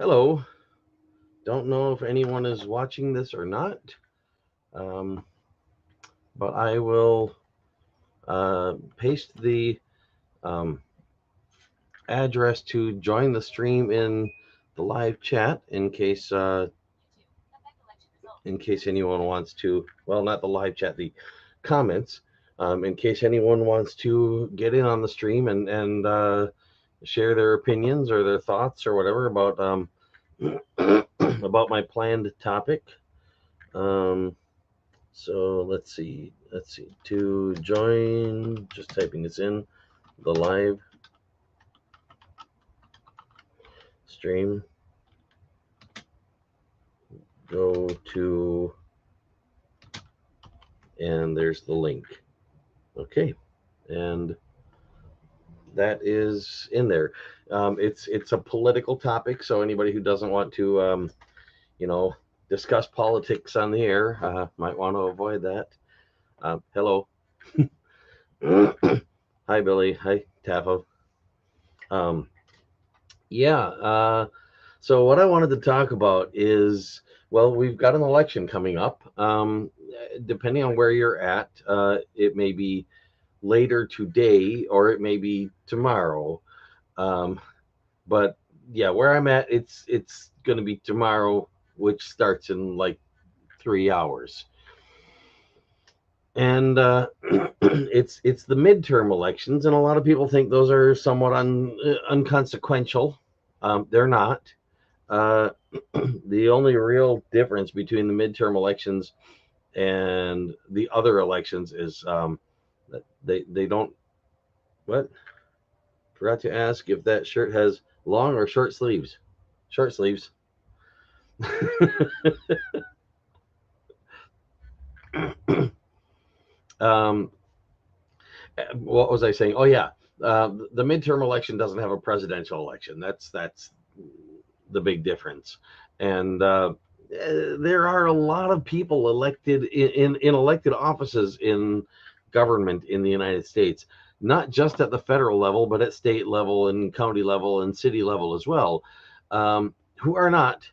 Hello. Don't know if anyone is watching this or not, um, but I will paste the um, address to join the stream in the live chat in case anyone wants to. Well, not the live chat, the comments. In case anyone wants to get in on the stream and share their opinions or their thoughts or whatever about about my planned topic. Um, So let's see. Let's see. To join, just typing this in, the live stream, go to, and there's the link. Okay. And that is in there. It's a political topic, so anybody who doesn't want to, you know, discuss politics on the air might want to avoid that. Hello. Hi, Billy. Hi, Tafo. Um, yeah. So what I wanted to talk about is, well, we've got an election coming up. Depending on where you're at, it may be later today or it may be tomorrow. Um, but yeah, where I'm at, it's going to be tomorrow, which starts in like 3 hours. And it's the midterm elections, and a lot of people think those are somewhat unconsequential. They're not. Uh, the only real difference between the midterm elections and the other elections is that they don't. What? Forgot to ask if that shirt has long or short sleeves. Short sleeves. um, what was I saying? Oh yeah, the midterm election doesn't have a presidential election. That's the big difference, and there are a lot of people elected in elected offices in government in the United States, not just at the federal level, but at state level and county level and city level as well, who are not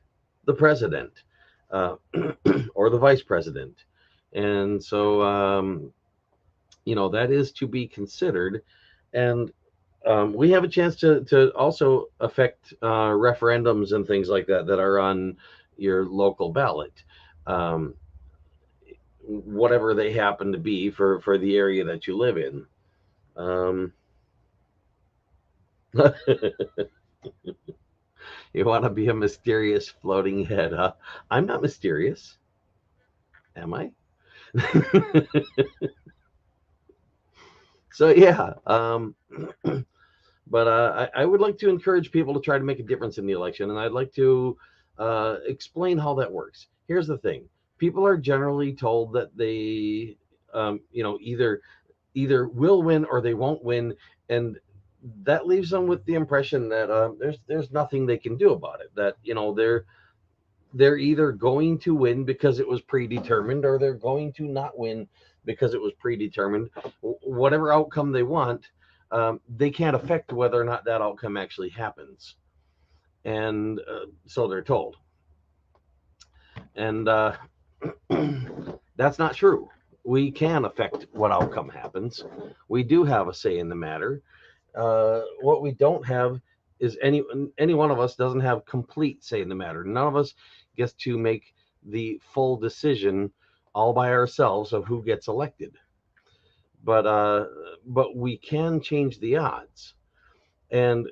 the president uh, or the vice president, and so that is to be considered, and we have a chance to also affect referendums and things like that that are on your local ballot, um, whatever they happen to be for the area that you live in. Um, you want to be a mysterious floating head, huh? I'm not mysterious, am I? So yeah, but I would like to encourage people to try to make a difference in the election, and I'd like to explain how that works. Here's the thing: people are generally told that they, either will win or they won't win, and that leaves them with the impression that there's nothing they can do about it. That they're either going to win because it was predetermined, or they're going to not win because it was predetermined. Whatever outcome they want, they can't affect whether or not that outcome actually happens. And so they're told. And that's not true. We can affect what outcome happens. We do have a say in the matter. What we don't have is any one of us doesn't have complete say in the matter. None of us gets to make the full decision all by ourselves of who gets elected. But we can change the odds. And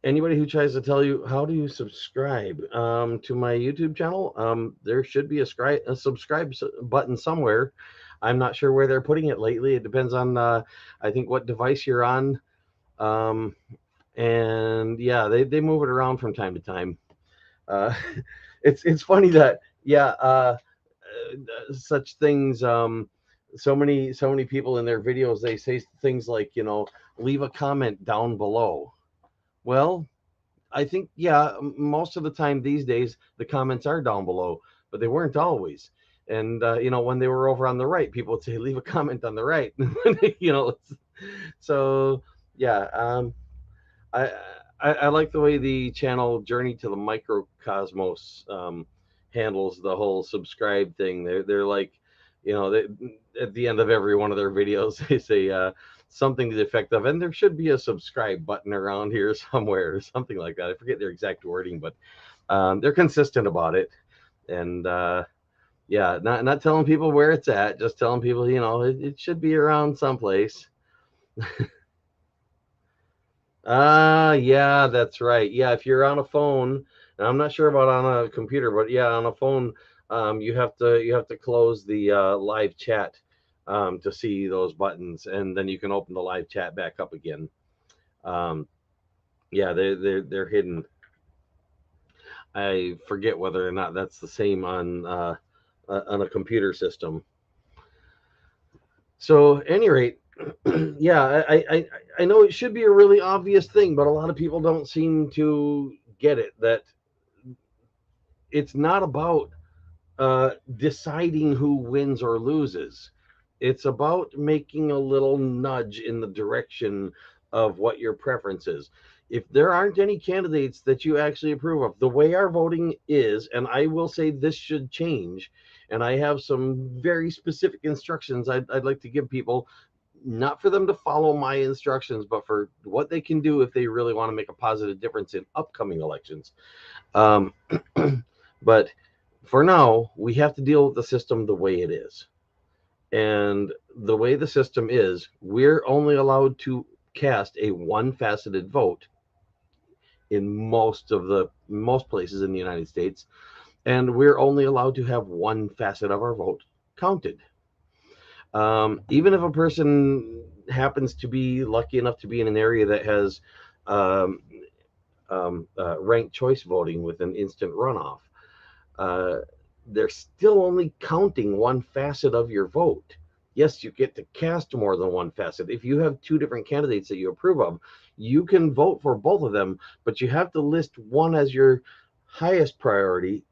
anybody who tries to tell you how do you subscribe to my YouTube channel, there should be a subscribe button somewhere. I'm not sure where they're putting it lately. It depends on I think what device you're on. Um, and yeah, they move it around from time to time. Uh, it's funny that such things. So many people in their videos, they say things like, leave a comment down below. Well, I think, yeah, most of the time these days the comments are down below, but they weren't always. And when they were over on the right, people would say leave a comment on the right. you know, so yeah, I I like the way the channel Journey to the Microcosmos handles the whole subscribe thing. They're like, at the end of every one of their videos, they say something to the effect of, and there should be a subscribe button around here somewhere or something like that. I forget their exact wording, but they're consistent about it. And yeah, not telling people where it's at, just telling people, it should be around someplace. Yeah, that's right. Yeah, if you're on a phone, and I'm not sure about on a computer, but yeah, on a phone, you have to close the live chat to see those buttons, and then you can open the live chat back up again. Um, yeah, they're hidden. I forget whether or not that's the same on a computer system. So, at any rate, yeah, I know it should be a really obvious thing, but a lot of people don't seem to get it, that it's not about deciding who wins or loses. It's about making a little nudge in the direction of what your preference is. If there aren't any candidates that you actually approve of, the way our voting is, and I will say this should change, and I have some very specific instructions I'd like to give people, not for them to follow my instructions, but for what they can do if they really want to make a positive difference in upcoming elections. Um, but for now, we have to deal with the system the way it is. And the way the system is, we're only allowed to cast a one-faceted vote in most places in the United States, and we're only allowed to have one facet of our vote counted. Even if a person happens to be lucky enough to be in an area that has um, ranked choice voting with an instant runoff, uh, they're still only counting one facet of your vote. Yes, you get to cast more than one facet. If you have two different candidates that you approve of, you can vote for both of them, but you have to list one as your highest priority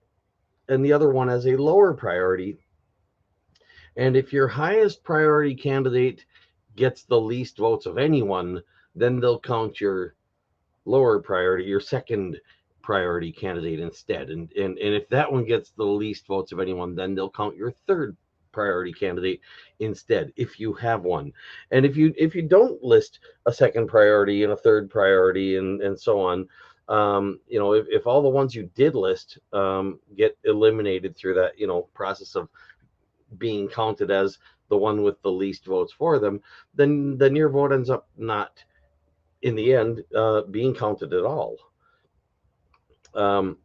and the other one as a lower priority. And if your highest priority candidate gets the least votes of anyone, then they'll count your lower priority, your second priority candidate instead. And if that one gets the least votes of anyone, then they'll count your third priority candidate instead, if you have one. And if you don't list a second priority and a third priority and so on, if all the ones you did list get eliminated through that process of being counted as the one with the least votes for them, then your vote ends up not in the end being counted at all. Um,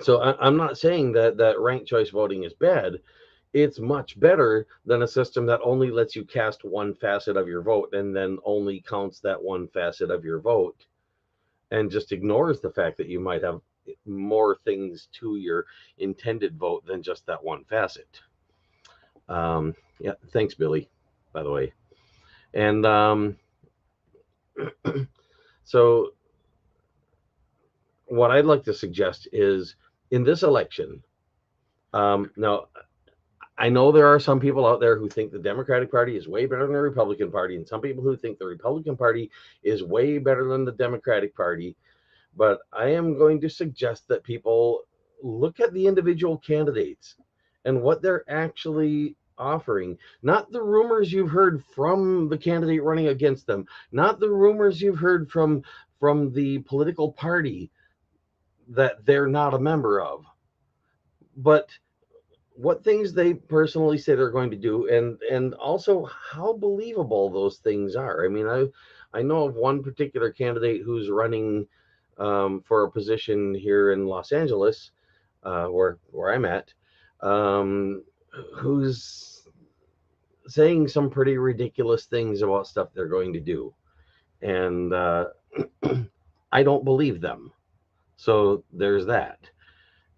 so I'm not saying that ranked choice voting is bad. It's much better than a system that only lets you cast one facet of your vote and then only counts that one facet of your vote and just ignores the fact that you might have more things to your intended vote than just that one facet. Yeah, thanks, Billy, by the way. And so what I'd like to suggest is, in this election, now I know there are some people out there who think the Democratic Party is way better than the Republican Party, and some people who think the Republican Party is way better than the Democratic Party. But I am going to suggest that people look at the individual candidates and what they're actually offering, not the rumors you've heard from the candidate running against them, not the rumors you've heard from the political party that they're not a member of, but what things they personally say they're going to do, and also how believable those things are. I mean, I know of one particular candidate who's running for a position here in Los Angeles, where I'm at, who's saying some pretty ridiculous things about stuff they're going to do, and I don't believe them. So there's that.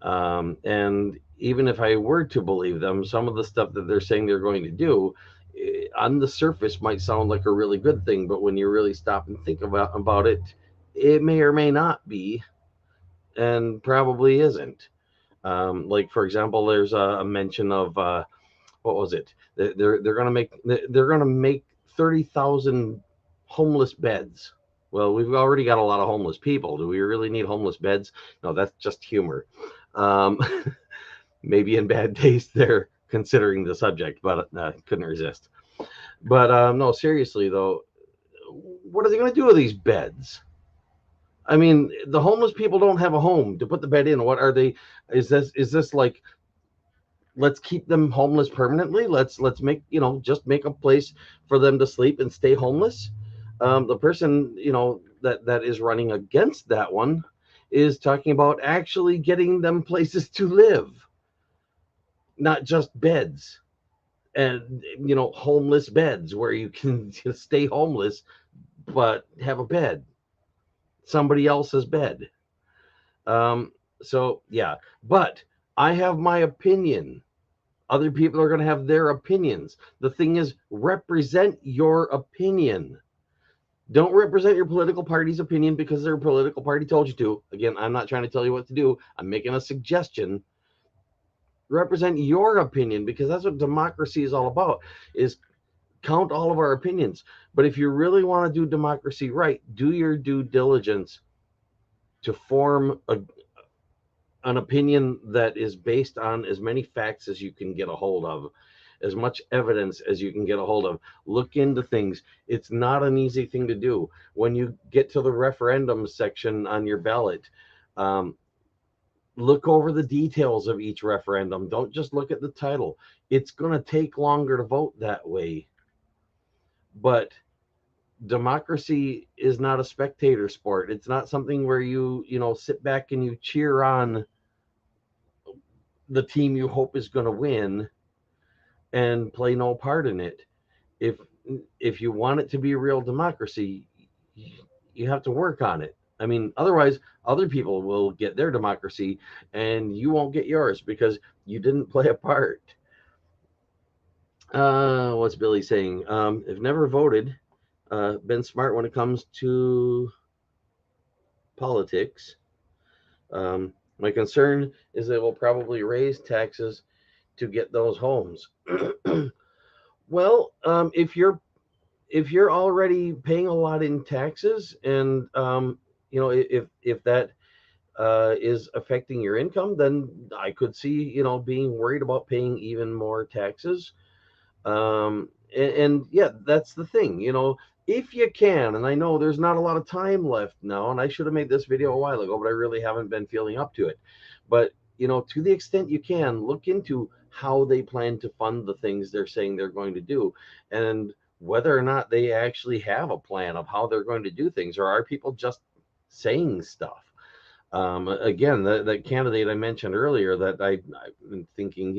And even if I were to believe them, some of the stuff that they're saying they're going to do on the surface might sound like a really good thing, but when you really stop and think about it, it may or may not be, and probably isn't. Like, for example, there's a mention of what was it? They're going to make 30,000 homeless beds. Well, we've already got a lot of homeless people. Do we really need homeless beds? No, that's just humor. Um, maybe in bad taste they're considering the subject, but couldn't resist. But no, seriously though, what are they going to do with these beds? I mean, the homeless people don't have a home to put the bed in. What are they? Is this like, let's keep them homeless permanently? Let's make, just make a place for them to sleep and stay homeless. The person, that is running against that one is talking about actually getting them places to live, not just beds. And homeless beds where you can just stay homeless but have a bed, somebody else's bed. um so yeah, but I have my opinion. Other people are going to have their opinions. The thing is, represent your opinion. Don't represent your political party's opinion because their political party told you to. Again, I'm not trying to tell you what to do, I'm making a suggestion. Represent your opinion, because that's what democracy is all about, is count all of our opinions. But if you really want to do democracy right, do your due diligence to form an opinion that is based on as many facts as you can get a hold of, as much evidence as you can get a hold of. Look into things. It's not an easy thing to do. When you get to the referendum section on your ballot, um, look over the details of each referendum. Don't just look at the title. It's going to take longer to vote that way. But democracy is not a spectator sport. It's not something where you sit back and you cheer on the team you hope is going to win and play no part in it. if if you want it to be a real democracy, you have to work on it. I mean, otherwise other people will get their democracy and you won't get yours because you didn't play a part. What's Billy saying? If never voted, been smart when it comes to politics. My concern is they will probably raise taxes to get those homes. Well, if you're already paying a lot in taxes, and if that is affecting your income, then I could see being worried about paying even more taxes. And yeah, that's the thing. If you can, and I know there's not a lot of time left now, and I should have made this video a while ago, but I really haven't been feeling up to it. But to the extent you can, look into how they plan to fund the things they're saying they're going to do, and whether or not they actually have a plan of how they're going to do things, or are people just saying stuff. Again, the candidate I mentioned earlier that I've been thinking,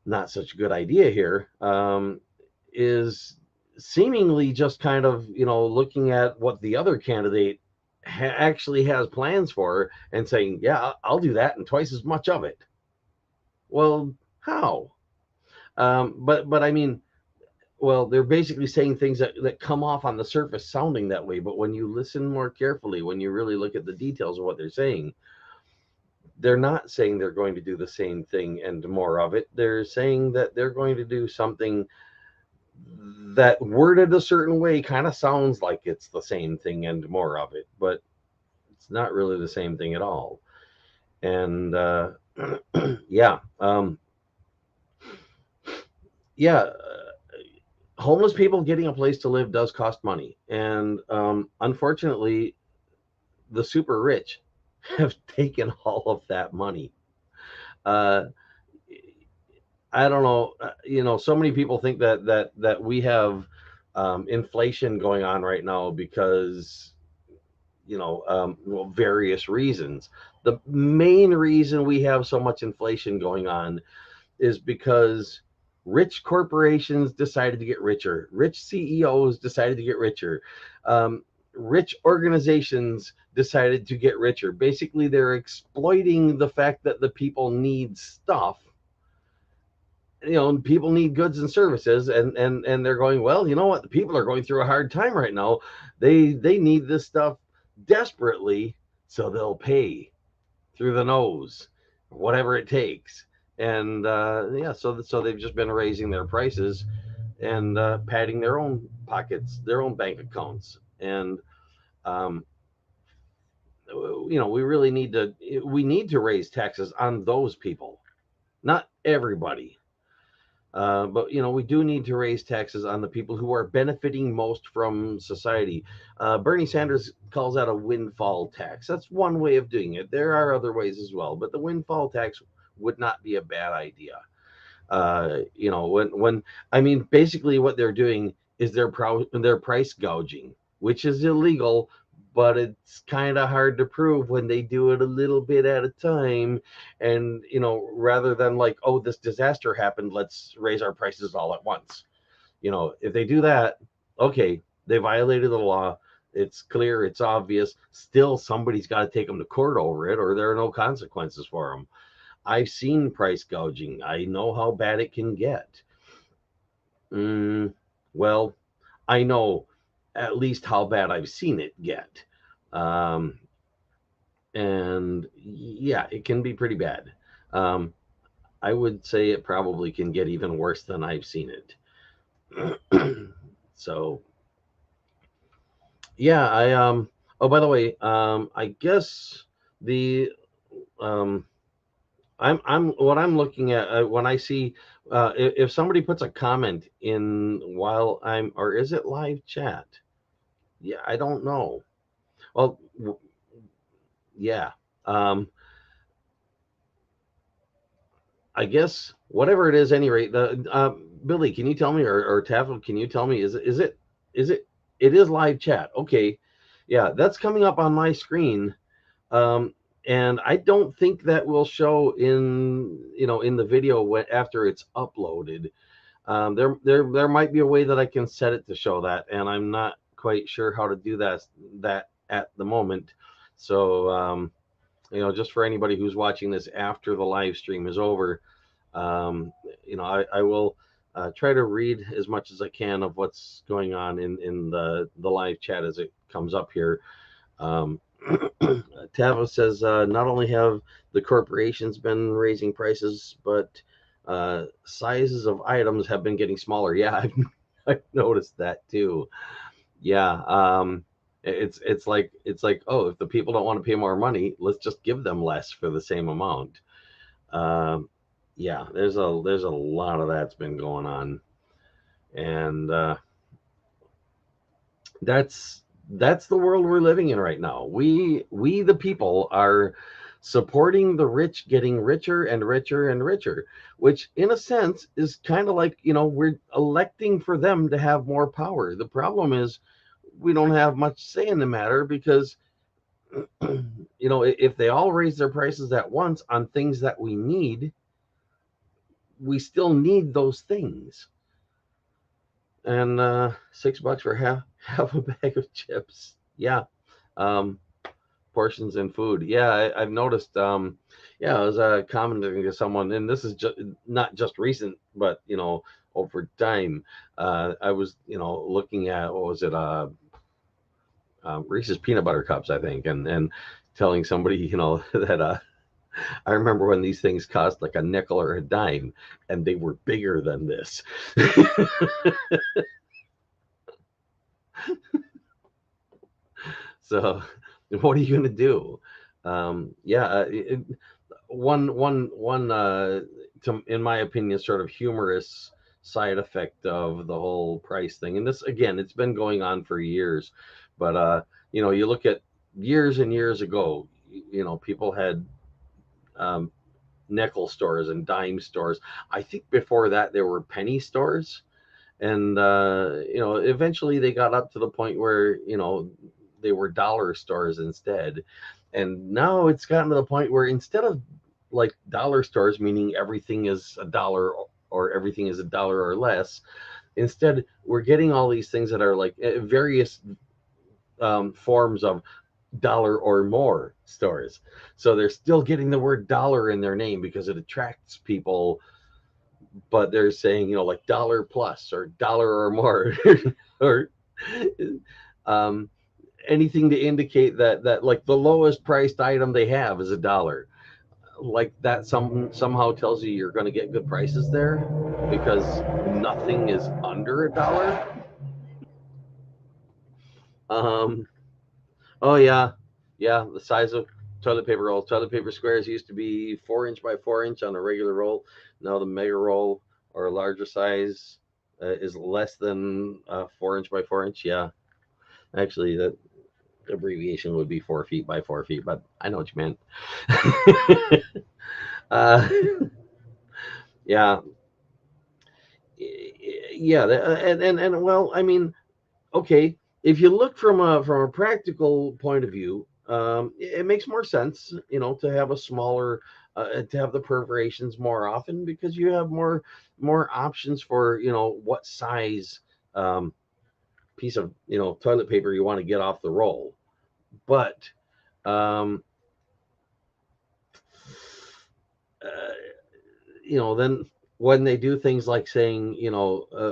not such a good idea here, is seemingly just kind of looking at what the other candidate actually has plans for and saying, yeah, I'll do that and twice as much of it. Well, how? But I mean, well, they're basically saying things that come off on the surface sounding that way, but when you listen more carefully, when you really look at the details of what they're saying, they're not saying they're going to do the same thing and more of it. They're saying that they're going to do something that, worded a certain way, kind of sounds like it's the same thing and more of it, but it's not really the same thing at all. And yeah, yeah, homeless people getting a place to live does cost money, and unfortunately, the super rich have taken all of that money. Uh, I don't know. So many people think that we have inflation going on right now because well, various reasons. The main reason we have so much inflation going on is because rich corporations decided to get richer, rich CEOs decided to get richer, rich organizations decided to get richer. Basically, they're exploiting the fact that the people need stuff. People need goods and services, and they're going, well, you know what, the people are going through a hard time right now. They need this stuff desperately, so they'll pay through the nose, whatever it takes. And yeah, so they've just been raising their prices and padding their own pockets, their own bank accounts. And we really need to raise taxes on those people, not everybody. But we do need to raise taxes on the people who are benefiting most from society. Bernie Sanders calls that a windfall tax. That's one way of doing it. There are other ways as well, but the windfall tax would not be a bad idea. When I mean, basically what they're doing is they're price gouging, which is illegal, but it's kind of hard to prove when they do it a little bit at a time. And rather than like, oh, this disaster happened, let's raise our prices all at once. If they do that, okay, they violated the law. It's clear, it's obvious. Still, somebody's got to take them to court over it, or there are no consequences for them. I've seen price gouging. I know how bad it can get. Well, I know at least how bad I've seen it get. And yeah, it can be pretty bad. I would say it probably can get even worse than I've seen it. So, yeah, oh, by the way, I guess the I'm what I'm looking at when I see if somebody puts a comment in while or is it live chat? Yeah, I don't know. Well, yeah. I guess whatever it is, any rate, the Billy, can you tell me, or Taffel, can you tell me, it is live chat? Okay, yeah, that's coming up on my screen. And I don't think that will show in the video after it's uploaded. There might be a way that I can set it to show that, and I'm not quite sure how to do that at the moment. So just for anybody who's watching this after the live stream is over, I will try to read as much as I can of what's going on in the live chat as it comes up here. Tavo says not only have the corporations been raising prices, but sizes of items have been getting smaller. Yeah, I've noticed that too. Yeah, it's like oh, if the people don't want to pay more money, let's just give them less for the same amount. Yeah, there's a lot of that's been going on, and that's the world we're living in right now. We the people are supporting the rich getting richer and richer and richer, which in a sense is kind of like, we're electing for them to have more power. The problem is we don't have much say in the matter because if they all raise their prices at once on things that we need, we still need those things. And $6 for half a bag of chips. Yeah. Portions and food. Yeah, I've noticed. Yeah, I was commenting to someone, and this is not just recent, but over time. I was looking at, what was it, Reese's peanut butter cups, I think, and telling somebody that I remember when these things cost like a nickel or a dime, and they were bigger than this. So what are you going to do? Yeah, one in my opinion, sort of humorous side effect of the whole price thing, and this, again, it's been going on for years, but you look at years and years ago, people had nickel stores and dime stores. I think before that there were penny stores, and eventually they got up to the point where they were dollar stores instead. And now it's gotten to the point where instead of like dollar stores, meaning everything is a dollar or everything is a dollar or less, instead we're getting all these things that are like various forms of dollar or more stores. So they're still getting the word dollar in their name because it attracts people, but they're saying, like dollar plus or dollar or more or anything to indicate that like the lowest priced item they have is $1. Like that somehow tells you you're going to get good prices there because nothing is under $1. Um, oh yeah, yeah. The size of toilet paper rolls. Toilet paper squares used to be 4 inch by 4 inch on a regular roll. Now the mega roll or a larger size is less than 4 inch by 4 inch. Yeah, actually, that abbreviation would be 4 feet by 4 feet, but I know what you meant. uh, yeah, yeah, and well, I mean, okay, if you look from a practical point of view, it makes more sense, to have a smaller, to have the perforations more often because you have more options for what size um, piece of toilet paper you want to get off the roll. But um, uh, then when they do things like saying,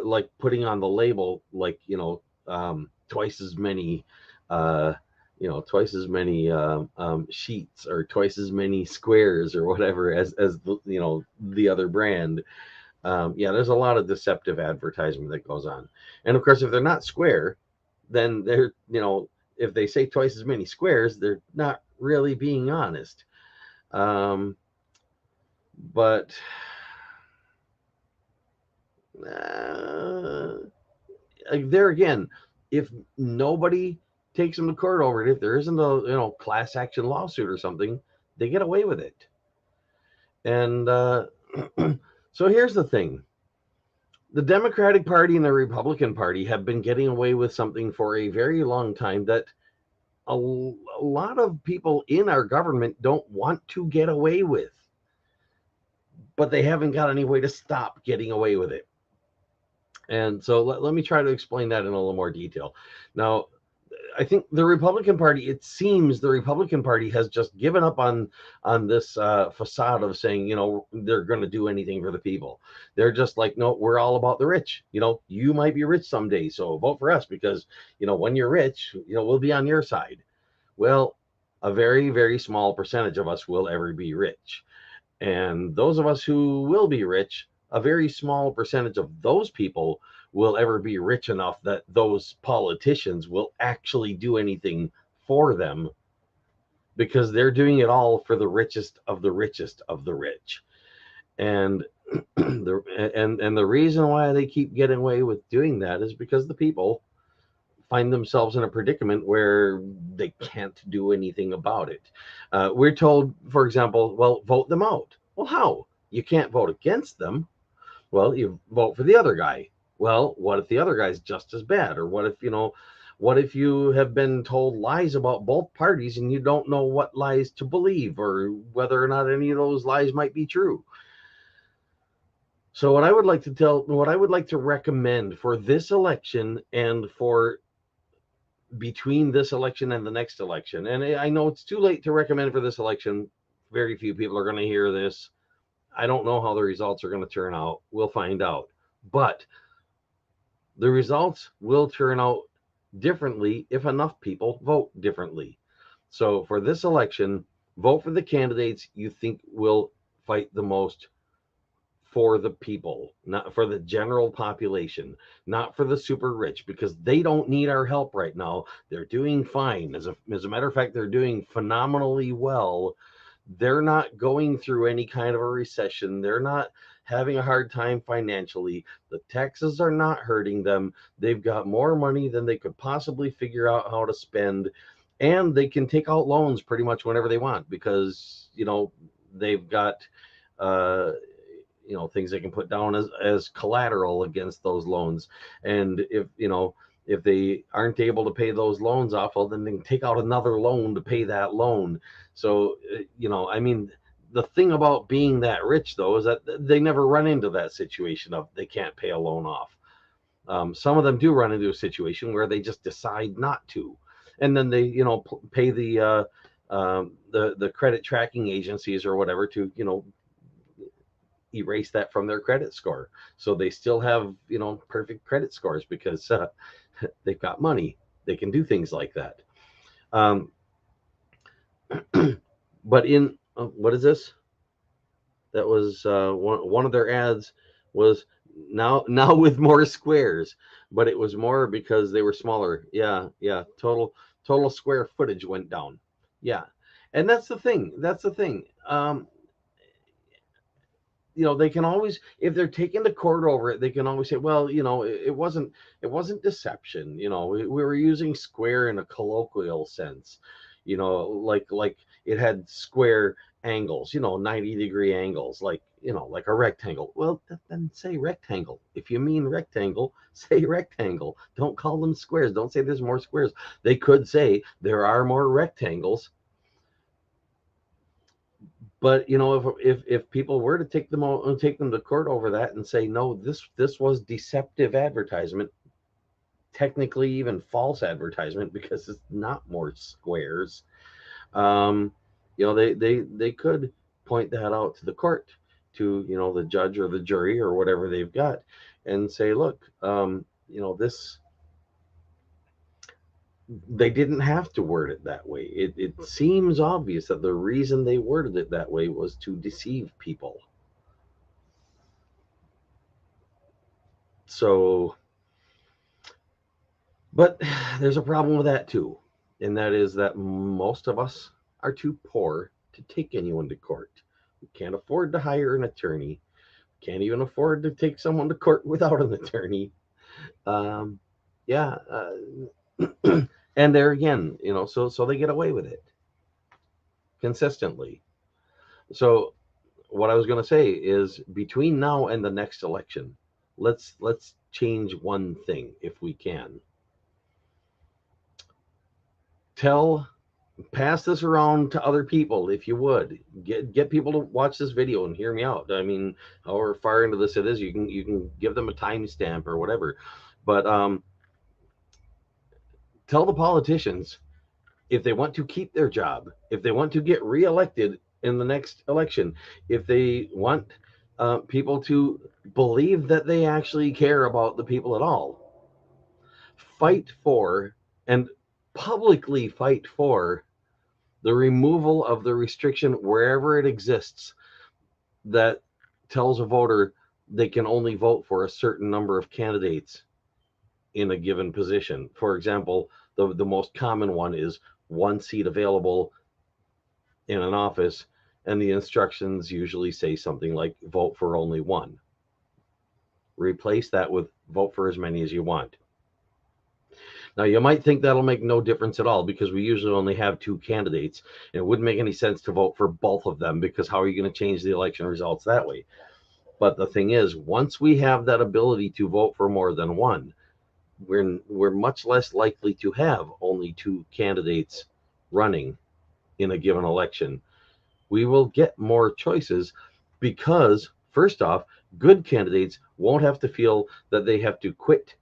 like putting on the label, like, twice as many, twice as many sheets or twice as many squares or whatever as the other brand. Yeah, there's a lot of deceptive advertisement that goes on, and of course, if they're not square, then they're if they say twice as many squares, they're not really being honest. Um, but uh, there again, if nobody takes them to court over it, if there isn't a class action lawsuit or something, they get away with it. And so here's the thing: the Democratic Party and the Republican Party have been getting away with something for a very long time that a lot of people in our government don't want to get away with, but they haven't got any way to stop getting away with it. And so let me try to explain that in a little more detail. Now, I think the Republican Party, it seems the Republican Party has just given up on this facade of saying, they're going to do anything for the people. They're just like, no, we're all about the rich. You might be rich someday, so vote for us because, when you're rich, we'll be on your side. Well, a very, very small percentage of us will ever be rich. And those of us who will be rich, a very small percentage of those people will ever be rich enough that those politicians will actually do anything for them because they're doing it all for the richest of the richest of the rich. And the reason why they keep getting away with doing that is because the people find themselves in a predicament where they can't do anything about it. We're told, for example, well, vote them out. Well, how? You can't vote against them. Well, you vote for the other guy. Well, what if the other guy's just as bad? Or what if you have been told lies about both parties and you don't know what lies to believe or whether or not any of those lies might be true? So what I would like to recommend for this election and for between this election and the next election. And I know it's too late to recommend for this election. Very few people are going to hear this. I don't know how the results are going to turn out. We'll find out. But the results will turn out differently if enough people vote differently. So for this election, vote for the candidates you think will fight the most for the people, not for the general population, not for the super rich, because they don't need our help right now. They're doing fine. As a matter of fact, they're doing phenomenally well. They're not going through any kind of a recession. They're not having a hard time financially. The taxes are not hurting them. They've got more money than they could possibly figure out how to spend. And they can take out loans pretty much whenever they want because, they've got uh, things they can put down as collateral against those loans. And if they aren't able to pay those loans off, well, then they can take out another loan to pay that loan. So I mean, the thing about being that rich though is that they never run into that situation of they can't pay a loan off. Some of them do run into a situation where they just decide not to, and then they pay the credit tracking agencies or whatever to erase that from their credit score. So they still have, perfect credit scores because they've got money. They can do things like that. Um, but what is this? That was one of their ads was now with more squares, but it was more because they were smaller. Yeah, yeah. Total square footage went down. Yeah, and that's the thing. That's the thing. They can always, if they're taken to court over it, they can always say, well, it wasn't deception. We were using square in a colloquial sense. Like it had square angles, 90-degree angles, like a rectangle. Well, then say rectangle. If you mean rectangle, say rectangle. Don't call them squares. Don't say there's more squares. They could say there are more rectangles. But if people were to take them to court over that and say, no, this was deceptive advertisement, technically even false advertisement, because it's not more squares, they could point that out to the court, to the judge or the jury or whatever they've got, and say, look, this, they didn't have to word it that way. It seems obvious that the reason they worded it that way was to deceive people. So, but there's a problem with that too, and that is that most of us are too poor to take anyone to court. We can't afford to hire an attorney. Can't even afford to take someone to court without an attorney. Um, yeah, and there again, so they get away with it consistently. So what I was going to say is, between now and the next election, let's change one thing if we can. Pass this around to other people, if you would. Get people to watch this video and hear me out. I mean, however far into this it is, you can give them a timestamp or whatever. But tell the politicians, if they want to keep their job, if they want to get reelected in the next election, if they want people to believe that they actually care about the people at all, fight for, and publicly fight for, the removal of the restriction wherever it exists that tells a voter they can only vote for a certain number of candidates in a given position. For example, the most common one is one seat available in an office, and the instructions usually say something like vote for only one. Replace that with vote for as many as you want. Now, you might think that'll make no difference at all, because we usually only have two candidates, and it wouldn't make any sense to vote for both of them, because how are you going to change the election results that way? But the thing is, once we have that ability to vote for more than one, we're much less likely to have only two candidates running in a given election. We will get more choices, because, first off, good candidates won't have to feel that they have to quit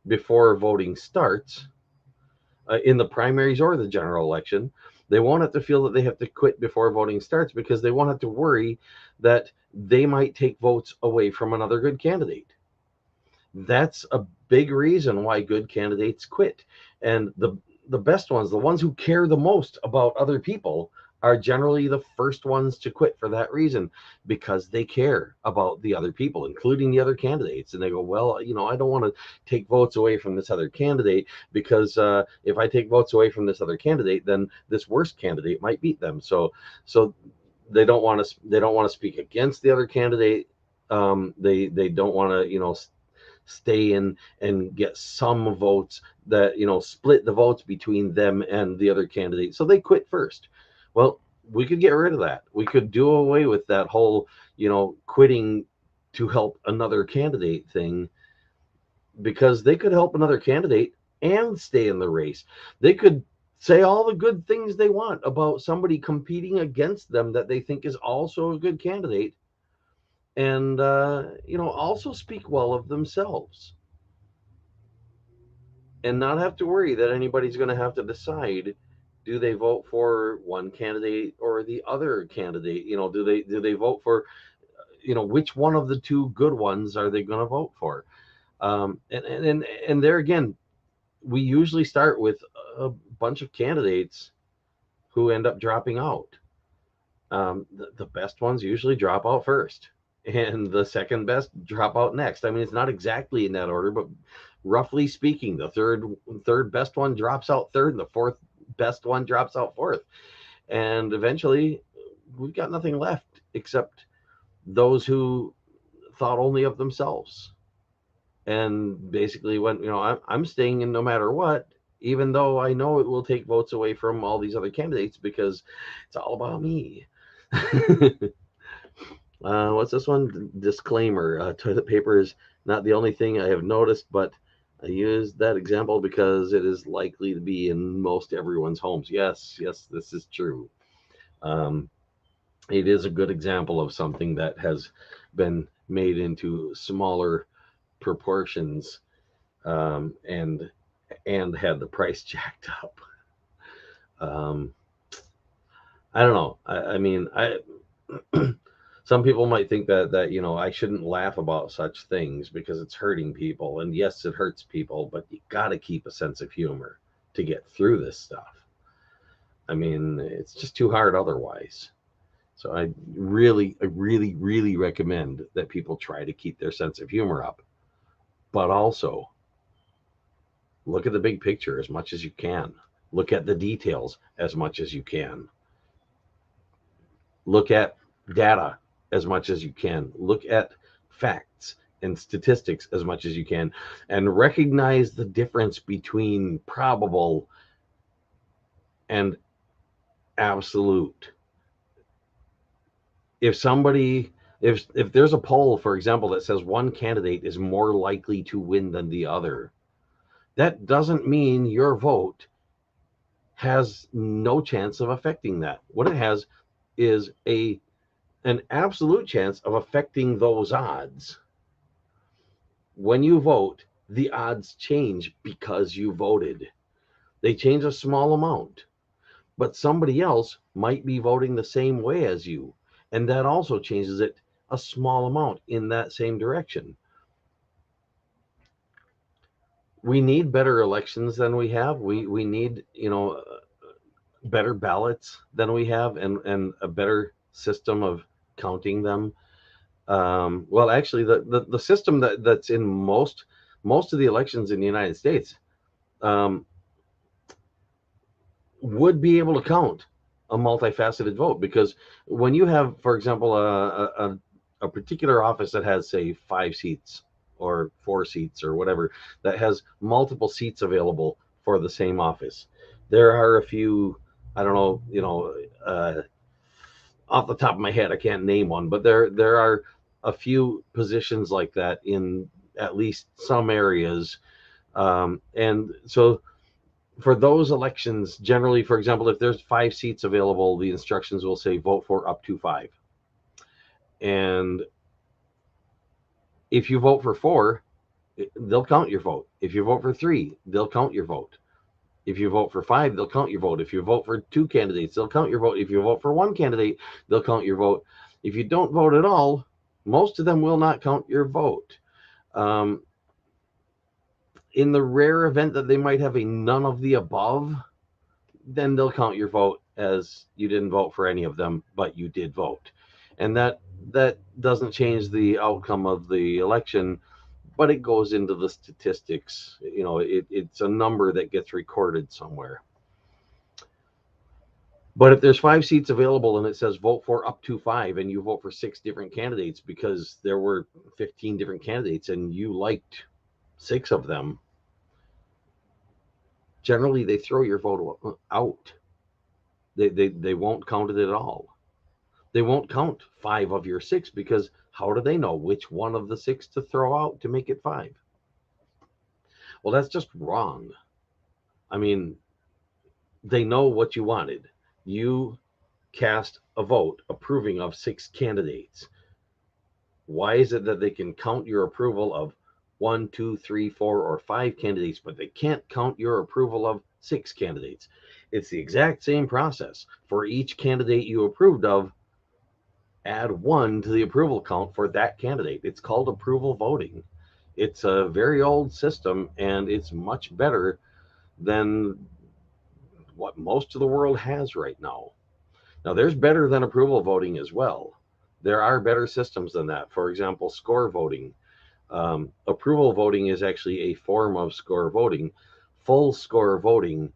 before voting starts in the primaries or the general election. They won't have to feel that they have to quit before voting starts, because they won't have to worry that they might take votes away from another good candidate. That's a big reason why good candidates quit. And the best ones, the ones who care the most about other people, are generally the first ones to quit for that reason, because they care about the other people, including the other candidates. And they go, well, I don't want to take votes away from this other candidate, because if I take votes away from this other candidate, then this worst candidate might beat them. So they don't want to speak against the other candidate. They don't want to stay in and get some votes that split the votes between them and the other candidate, so they quit first. Well, we could get rid of that. We could do away with that whole quitting to help another candidate thing, because they could help another candidate and stay in the race. They could say all the good things they want about somebody competing against them that they think is also a good candidate, and also speak well of themselves, and not have to worry that anybody's going to have to decide, do they vote for one candidate or the other candidate? Do they vote for, which one of the two good ones are they going to vote for? And there again, we usually start with a bunch of candidates who end up dropping out. The best ones usually drop out first, and the second best drop out next. I mean, it's not exactly in that order, but roughly speaking, the third best one drops out third, and the fourth best one drops out fourth. And eventually, we've got nothing left except those who thought only of themselves and basically went, I'm staying in no matter what, even though I know it will take votes away from all these other candidates because it's all about me. What's this one? Disclaimer: toilet paper is not the only thing I have noticed, but I use that example because it is likely to be in most everyone's homes. Yes, this is true. Um, it is a good example of something that has been made into smaller proportions, and had the price jacked up. Um, I don't know. I mean, I some people might think that I shouldn't laugh about such things because it's hurting people, and yes, it hurts people, but you got to keep a sense of humor to get through this stuff. I mean, it's just too hard otherwise. So I really recommend that people try to keep their sense of humor up, but also look at the big picture as much as you can. Look at the details as much as you can. Look at data as much as you can. Look at facts and statistics as much as you can, and recognize the difference between probable and absolute. If somebody if there's a poll, for example, that says one candidate is more likely to win than the other, that doesn't mean your vote has no chance of affecting that. What it has is an absolute chance of affecting those odds. When you vote, the odds change because you voted. They change a small amount, but somebody else might be voting the same way as you, and that also changes it a small amount in that same direction. We need better elections than we have. We need, better ballots than we have, and a better system of counting them. Well, actually, the system that's in most of the elections in the United States, um, would be able to count a multifaceted vote, because when you have, for example, a particular office that has, say, 5 seats or 4 seats or whatever, that has multiple seats available for the same office, there are a few, I don't know, off the top of my head, I can't name one, but there are a few positions like that in at least some areas, and so for those elections, generally, for example, if there's 5 seats available, the instructions will say vote for up to 5. And if you vote for 4, they'll count your vote. If you vote for 3, they'll count your vote. If you vote for 5, they'll count your vote. If you vote for 2 candidates, they'll count your vote. If you vote for 1 candidate, they'll count your vote. If you don't vote at all, most of them will not count your vote. Um, in the rare event that they might have a none of the above, then they'll count your vote as you didn't vote for any of them, but you did vote. And that doesn't change the outcome of the election, but it goes into the statistics. It's a number that gets recorded somewhere. But if there's 5 seats available and it says vote for up to 5, and you vote for 6 different candidates because there were 15 different candidates and you liked 6 of them, generally they throw your vote out. They won't count it at all. They won't count 5 of your 6, because how do they know which one of the 6 to throw out to make it 5? Well, that's just wrong. I mean, they know what you wanted. You cast a vote approving of 6 candidates. Why is it that they can count your approval of 1, 2, 3, 4, or 5 candidates, but they can't count your approval of 6 candidates? It's the exact same process. For each candidate you approved of, add 1 to the approval count for that candidate. It's called approval voting. It's a very old system, and it's much better than what most of the world has right now. Now, there's better than approval voting as well. There are better systems than that. For example, score voting. Approval voting is actually a form of score voting. Full score voting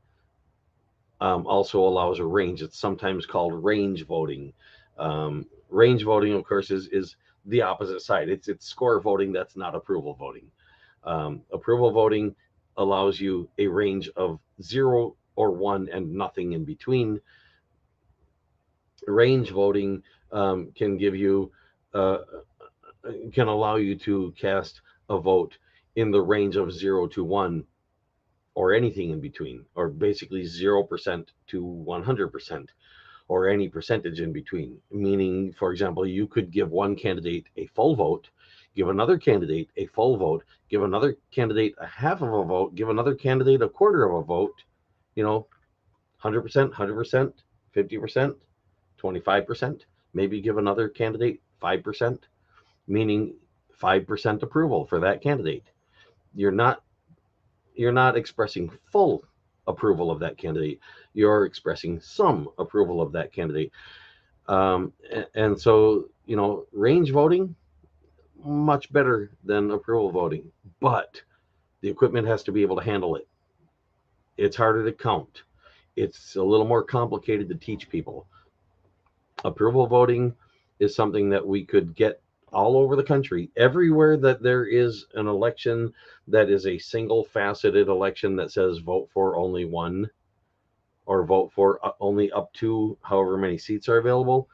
also allows a range. It's sometimes called range voting. Range voting, of course, is the opposite side. It's score voting that's not approval voting. Approval voting allows you a range of 0 or 1 and nothing in between. Range voting can give you can allow you to cast a vote in the range of 0 to 1 or anything in between, or basically 0% to 100%, or any percentage in between. Meaning, for example, you could give one candidate a full vote, give another candidate a full vote, give another candidate a half of a vote, give another candidate a quarter of a vote, 100%, 100%, 50%, 25%, maybe give another candidate 5%, meaning 5% approval for that candidate. You're not expressing full approval of that candidate. You're expressing some approval of that candidate. And so, range voting, much better than approval voting, but the equipment has to be able to handle it. It's harder to count. It's a little more complicated to teach people. Approval voting is something that we could get all over the country. Everywhere that there is an election that is a single faceted election that says vote for only one, or vote for only up to however many seats are available,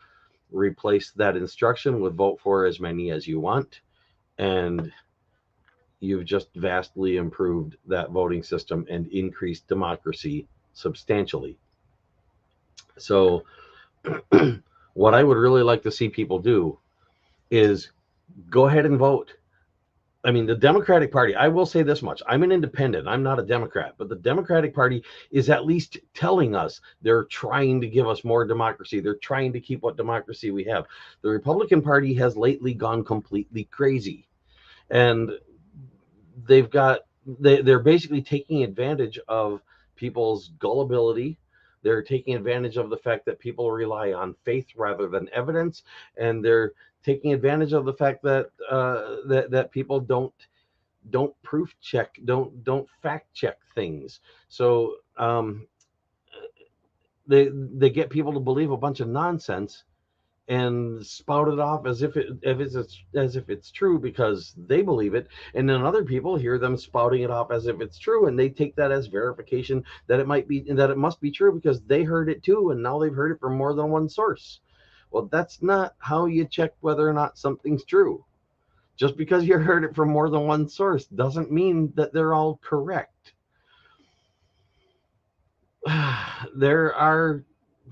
replace that instruction with vote for as many as you want, and you've just vastly improved that voting system and increased democracy substantially. So what I would really like to see people do is go ahead and vote. I mean, the Democratic Party, I will say this much. I'm an independent. I'm not a Democrat, but the Democratic Party is at least telling us they're trying to give us more democracy. They're trying to keep what democracy we have. The Republican Party has lately gone completely crazy. And they're basically taking advantage of people's gullibility. They're taking advantage of the fact that people rely on faith rather than evidence, and they're taking advantage of the fact that that people don't proof check, don't fact check things. So they get people to believe a bunch of nonsense and spout it off as if it's true because they believe it, and then other people hear them spouting it off as if it's true, and they take that as verification that it must be true because they heard it too, and now they've heard it from more than one source. Well, that's not how you check whether or not something's true. Just because you heard it from more than one source doesn't mean that they're all correct. There are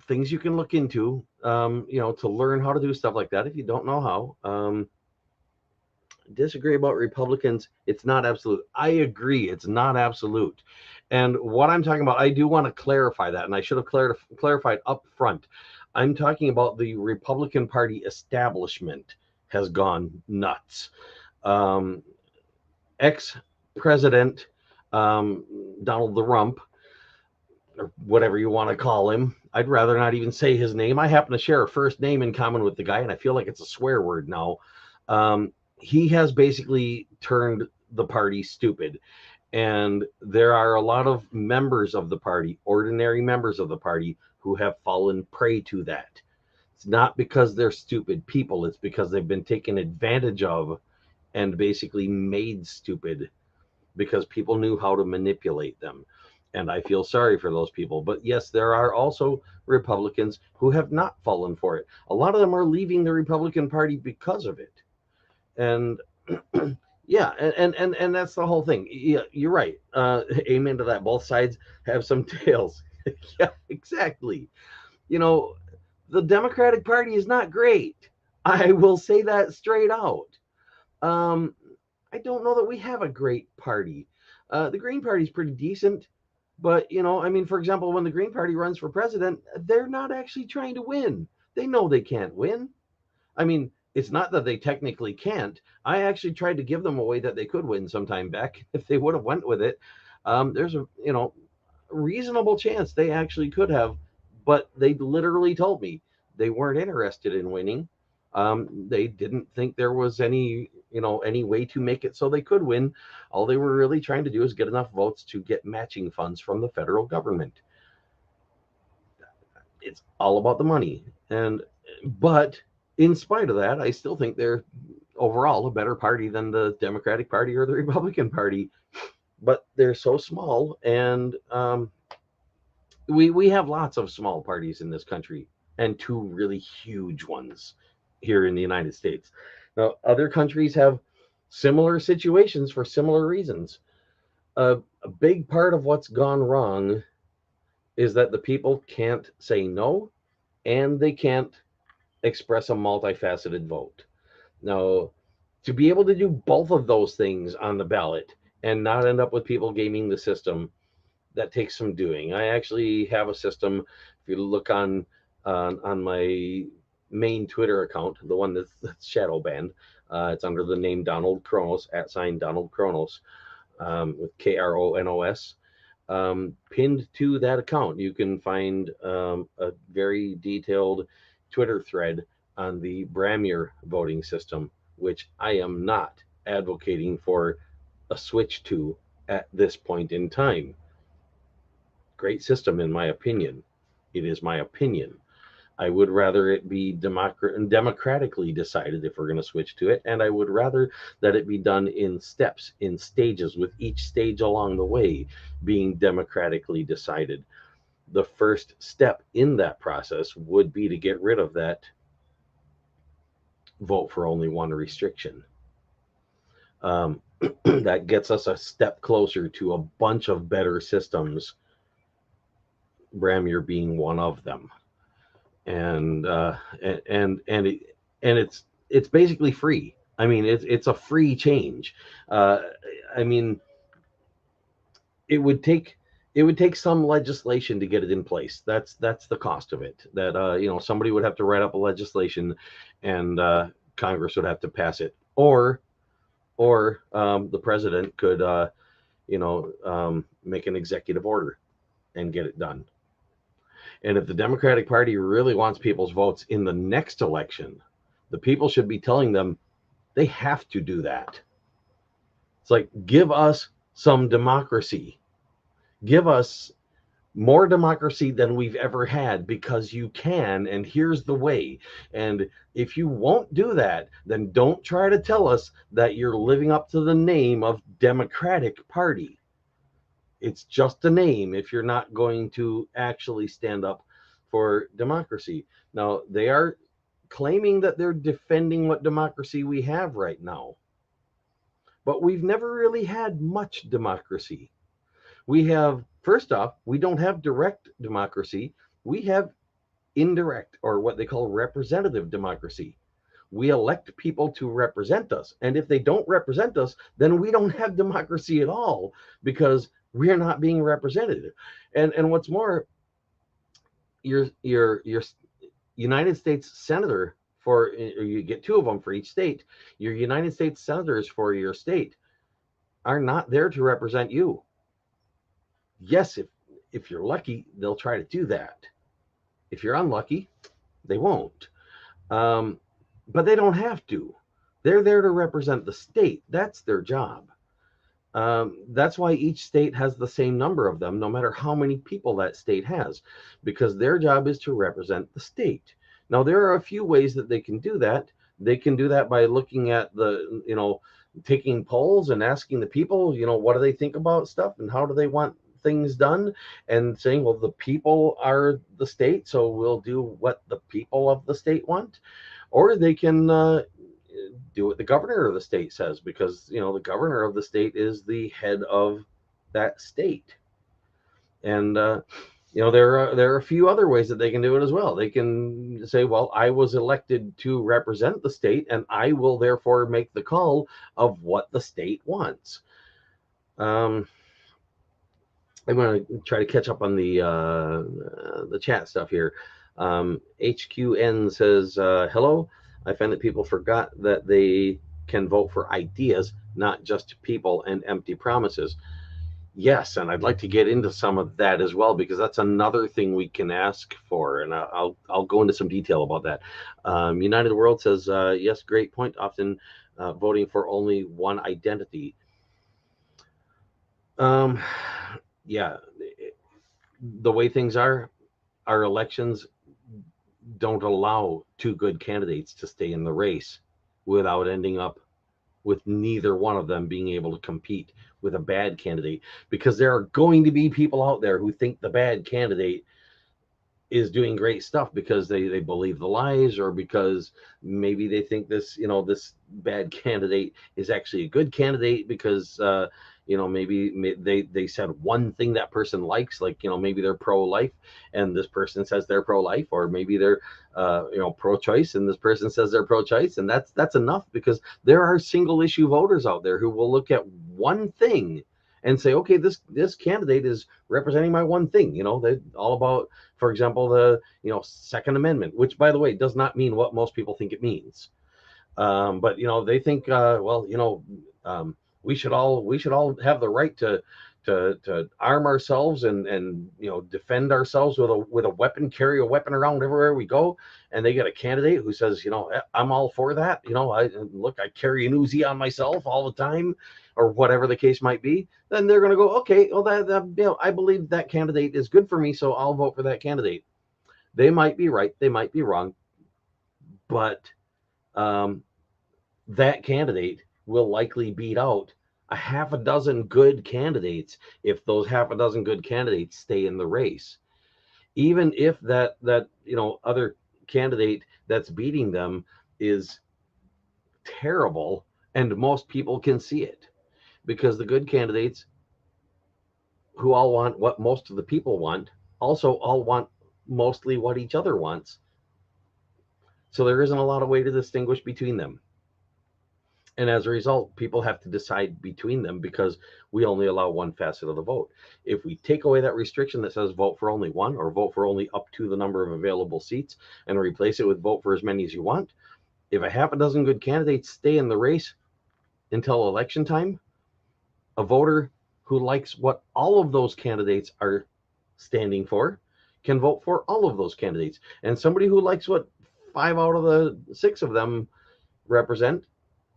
things you can look into, to learn how to do stuff like that if you don't know how. Disagree about Republicans. It's not absolute. I agree. It's not absolute. And what I'm talking about, I do want to clarify that, and I should have clarified up front. I'm talking about the Republican Party establishment has gone nuts. Ex-president Donald the Rump, or whatever you want to call him. I'd rather not even say his name. I happen to share a first name in common with the guy, and I feel like it's a swear word now. He has basically turned the party stupid. And there are a lot of members of the party, ordinary members of the party, who have fallen prey to that. It's not because they're stupid people. It's because they've been taken advantage of and basically made stupid because people knew how to manipulate them. And I feel sorry for those people. But yes, there are also Republicans who have not fallen for it. A lot of them are leaving the Republican Party because of it. And yeah, and that's the whole thing. Yeah, you're right. Amen to that. Both sides have some tails. Yeah, exactly. The Democratic Party is not great. I will say that straight out. I don't know that we have a great party. The Green Party is pretty decent. But, for example, when the Green Party runs for president, they're not actually trying to win. They know they can't win. I mean, it's not that they technically can't. I actually tried to give them a way that they could win sometime back. If they would have went with it, there's a reasonable chance they actually could have. But they literally told me they weren't interested in winning. They didn't think there was any way to make it so they could win. All they were really trying to do is get enough votes to get matching funds from the federal government. It's all about the money. But in spite of that, I still think they're overall a better party than the Democratic Party or the Republican Party. But they're so small, and we have lots of small parties in this country, and two really huge ones here in the United States. Now, other countries have similar situations for similar reasons. A big part of what's gone wrong is that the people can't say no, and they can't express a multifaceted vote. Now, to be able to do both of those things on the ballot and not end up with people gaming the system, that takes some doing. I actually have a system. If you look on my main Twitter account, the one that's shadow banned, it's under the name Donald Kronos, @ Donald Kronos, with Kronos. Pinned to that account, you can find a very detailed Twitter thread on the Bramier voting system, which I am not advocating for a switch to at this point in time. Great system, in my opinion. It is my opinion. I would rather it be democratically decided if we're going to switch to it, and I would rather that it be done in steps, in stages, with each stage along the way being democratically decided. The first step in that process would be to get rid of that vote for only one restriction. That gets us a step closer to a bunch of better systems, Bramier being one of them. And it's basically free. I mean, it's a free change. I mean, it would take some legislation to get it in place. That's the cost of it. That somebody would have to write up a legislation, and Congress would have to pass it, or the president could make an executive order and get it done. And if the Democratic Party really wants people's votes in the next election, the people should be telling them they have to do that. It's like, give us some democracy. Give us more democracy than we've ever had, because you can, and here's the way. And if you won't do that, then don't try to tell us that you're living up to the name of Democratic Party. It's just a name if you're not going to actually stand up for democracy. Now, they are claiming that they're defending what democracy we have right now, but we've never really had much democracy. We have, first off, we don't have direct democracy. We have indirect, or what they call representative democracy. We elect people to represent us, and if they don't represent us, then we don't have democracy at all, because we're not being represented. And what's more, your United States senator, or you get two of them for each state, your United States senators for your state are not there to represent you. Yes, if you're lucky, they'll try to do that. If you're unlucky, they won't. But they don't have to. They're there to represent the state. That's their job. That's why each state has the same number of them, no matter how many people that state has, because their job is to represent the state. Now, there are a few ways that they can do that. They can do that by looking at taking polls and asking the people, what do they think about stuff and how do they want things done, and saying, well, the people are the state, so we'll do what the people of the state want. Or they can do what the governor of the state says, because the governor of the state is the head of that state. And there are a few other ways that they can do it as well. They can say, well, I was elected to represent the state, and I will therefore make the call of what the state wants. I'm going to try to catch up on the chat stuff here. HQN says, hello. I find that people forgot that they can vote for ideas, not just people and empty promises. Yes, and I'd like to get into some of that as well, because that's another thing we can ask for, and I'll go into some detail about that. United World says, yes, great point. Often voting for only one identity. Um, yeah, the way things are, our elections don't allow two good candidates to stay in the race without ending up with neither one of them being able to compete with a bad candidate, because there are going to be people out there who think the bad candidate is doing great stuff because they believe the lies, or because maybe they think this, this bad candidate is actually a good candidate because maybe they said one thing that person likes, like maybe they're pro-life and this person says they're pro-life, or maybe they're pro-choice and this person says they're pro-choice, and that's enough, because there are single issue voters out there who will look at one thing and say, okay, this candidate is representing my one thing. They all about, for example, the Second Amendment, which, by the way, does not mean what most people think it means. But they think, we should all have the right to arm ourselves and defend ourselves with a weapon, carry a weapon around everywhere we go. And they get a candidate who says, I'm all for that. I carry an Uzi on myself all the time, or whatever the case might be. Then they're going to go, okay, well, that I believe that candidate is good for me, so I'll vote for that candidate. They might be right, they might be wrong, but um, that candidate will likely beat out a half a dozen good candidates if those half a dozen good candidates stay in the race. Even if that other candidate that's beating them is terrible, and most people can see it, because the good candidates, who all want what most of the people want, also all want mostly what each other wants. So there isn't a lot of way to distinguish between them. And as a result, people have to decide between them, because we only allow one facet of the vote. If we take away that restriction that says vote for only one, or vote for only up to the number of available seats, and replace it with vote for as many as you want, if a half a dozen good candidates stay in the race until election time, a voter who likes what all of those candidates are standing for can vote for all of those candidates. And somebody who likes what 5 out of the 6 of them represent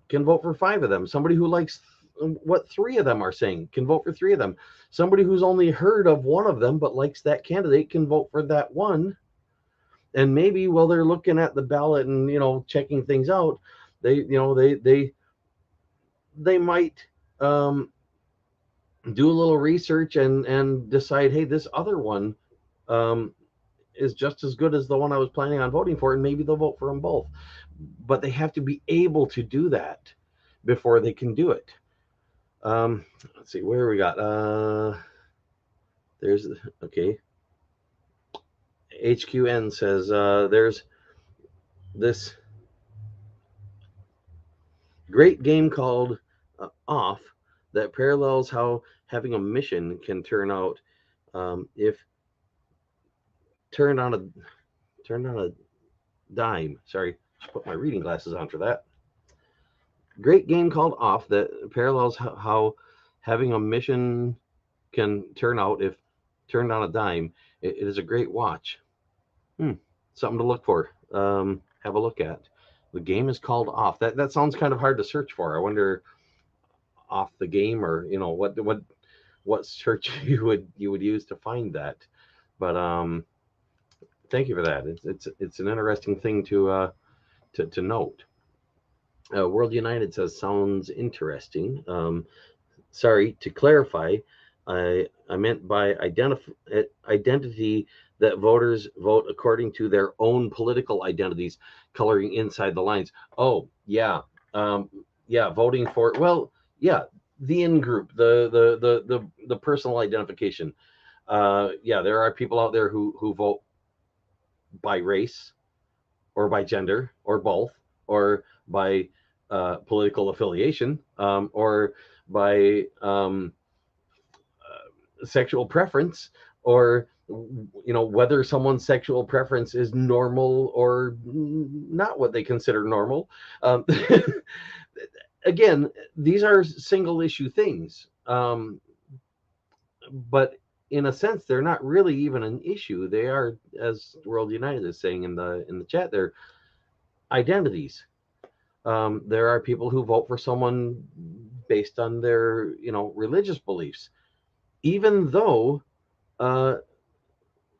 can vote for 5 of them. Somebody who likes what 3 of them are saying can vote for 3 of them. Somebody who's only heard of one of them but likes that candidate can vote for that one. And maybe while they're looking at the ballot and checking things out, they might do a little research and decide, hey, this other one um, is just as good as the one I was planning on voting for, and maybe they'll vote for them both. But they have to be able to do that before they can do it. Let's see where we got. There's okay. HQN says there's this great game called Off that parallels how having a mission can turn out if turned on a dime. Sorry, just put my reading glasses on for that. Great game called Off that parallels how having a mission can turn out if turned on a dime. It is a great watch. Something to look for. Have a look at. The game is called Off. That sounds kind of hard to search for. I wonder, off the game, or what search you would use to find that. But thank you for that. It's an interesting thing to note. World United says sounds interesting. Sorry, to clarify, I meant by identity that voters vote according to their own political identities, coloring inside the lines. Oh yeah, voting for, well, yeah, the in group, the personal identification. Yeah, there are people out there who vote by race, or by gender, or both, or by political affiliation, or by sexual preference, or whether someone's sexual preference is normal or not what they consider normal. Again, these are single issue things. but in a sense, they're not really even an issue. They are, as World United is saying in the chat, they're identities. There are people who vote for someone based on their, religious beliefs, even though uh,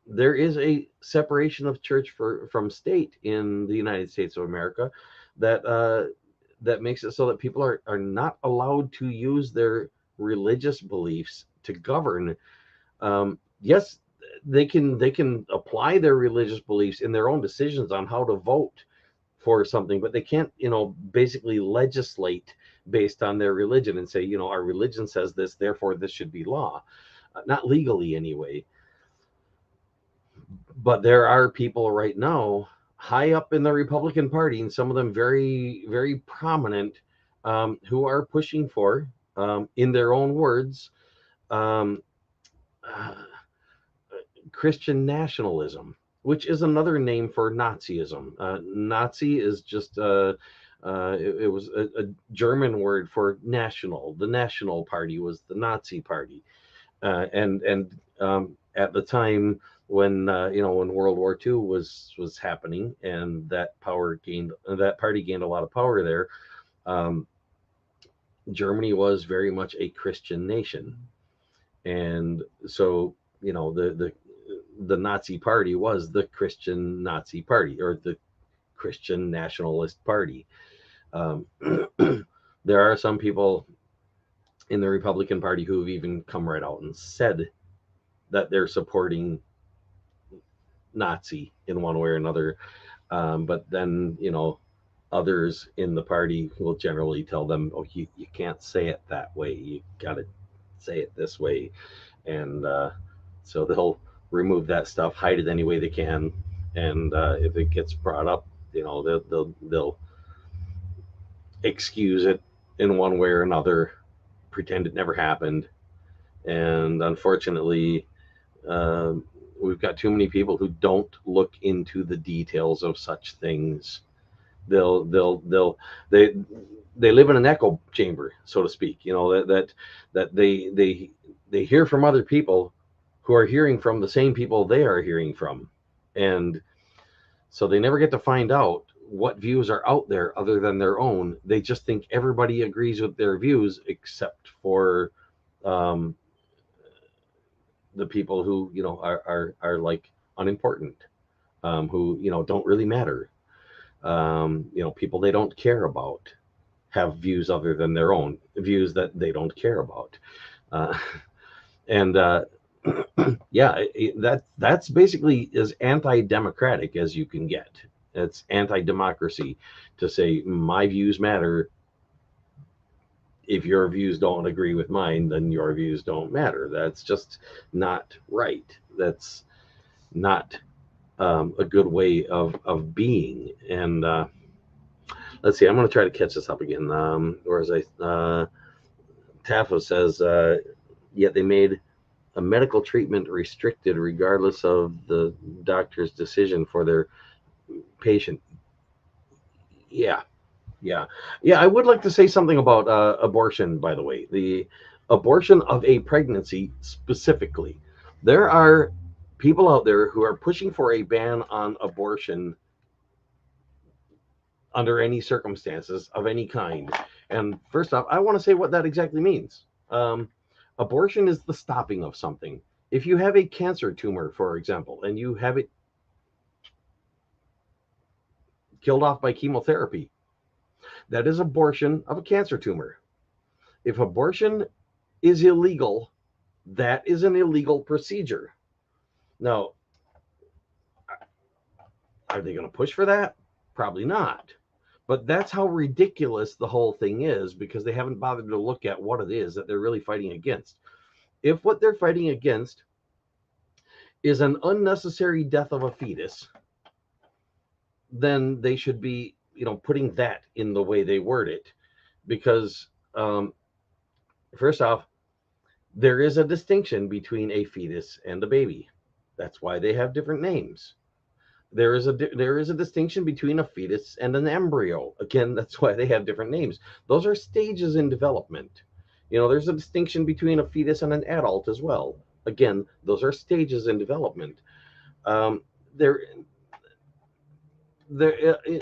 there is a separation of church from state in the United States of America that that makes it so that people are not allowed to use their religious beliefs to govern. Yes, they can apply their religious beliefs in their own decisions on how to vote for something, but they can't, basically legislate based on their religion and say, our religion says this, therefore this should be law. Not legally anyway. But there are people right now high up in the Republican Party, and some of them very, very prominent, who are pushing for, in their own words, um, uh, Christian nationalism, which is another name for Nazism. Nazi is just it was a German word for national. The National Party was the Nazi Party, and at the time when when World War II was happening, and that party gained a lot of power there. Um, Germany was very much a Christian nation, and so the Nazi Party was the Christian Nazi Party, or the Christian Nationalist Party. Um, there are some people in the Republican Party who have even come right out and said that they're supporting Nazi in one way or another. But then, others in the party will generally tell them, oh, you can't say it that way. You got to say it this way. And so they'll remove that stuff, hide it any way they can. And if it gets brought up, they'll excuse it in one way or another, pretend it never happened. And unfortunately, um, we've got too many people who don't look into the details of such things. They they live in an echo chamber, so to speak. That they hear from other people who are hearing from the same people they are hearing from, and so they never get to find out what views are out there other than their own. They just think everybody agrees with their views except for um, the people who are like unimportant, who don't really matter. People they don't care about have views other than their own, views that they don't care about. uh, and yeah, that's basically as anti-democratic as you can get. It's anti-democracy to say my views matter. If your views don't agree with mine, then your views don't matter. That's just not right. That's not a good way of being. And let's see, I'm going to try to catch this up again. Whereas Tafo says, yet they made a medical treatment restricted regardless of the doctor's decision for their patient. Yeah, yeah, yeah. I would like to say something about abortion, by the way. The abortion of a pregnancy specifically. There are people out there who are pushing for a ban on abortion under any circumstances of any kind. And first off, I want to say what that exactly means. Abortion is the stopping of something. If you have a cancer tumor, for example, and you have it killed off by chemotherapy, that is abortion of a cancer tumor. If abortion is illegal, that is an illegal procedure. Now, are they going to push for that? Probably not. But that's how ridiculous the whole thing is, because they haven't bothered to look at what it is that they're really fighting against. If what they're fighting against is an unnecessary death of a fetus, then they should be, putting that in the way they word it. Because first off, there is a distinction between a fetus and a baby. That's why they have different names. There is a distinction between a fetus and an embryo. Again, that's why they have different names. Those are stages in development. There's a distinction between a fetus and an adult as well. Again, those are stages in development. Um, there,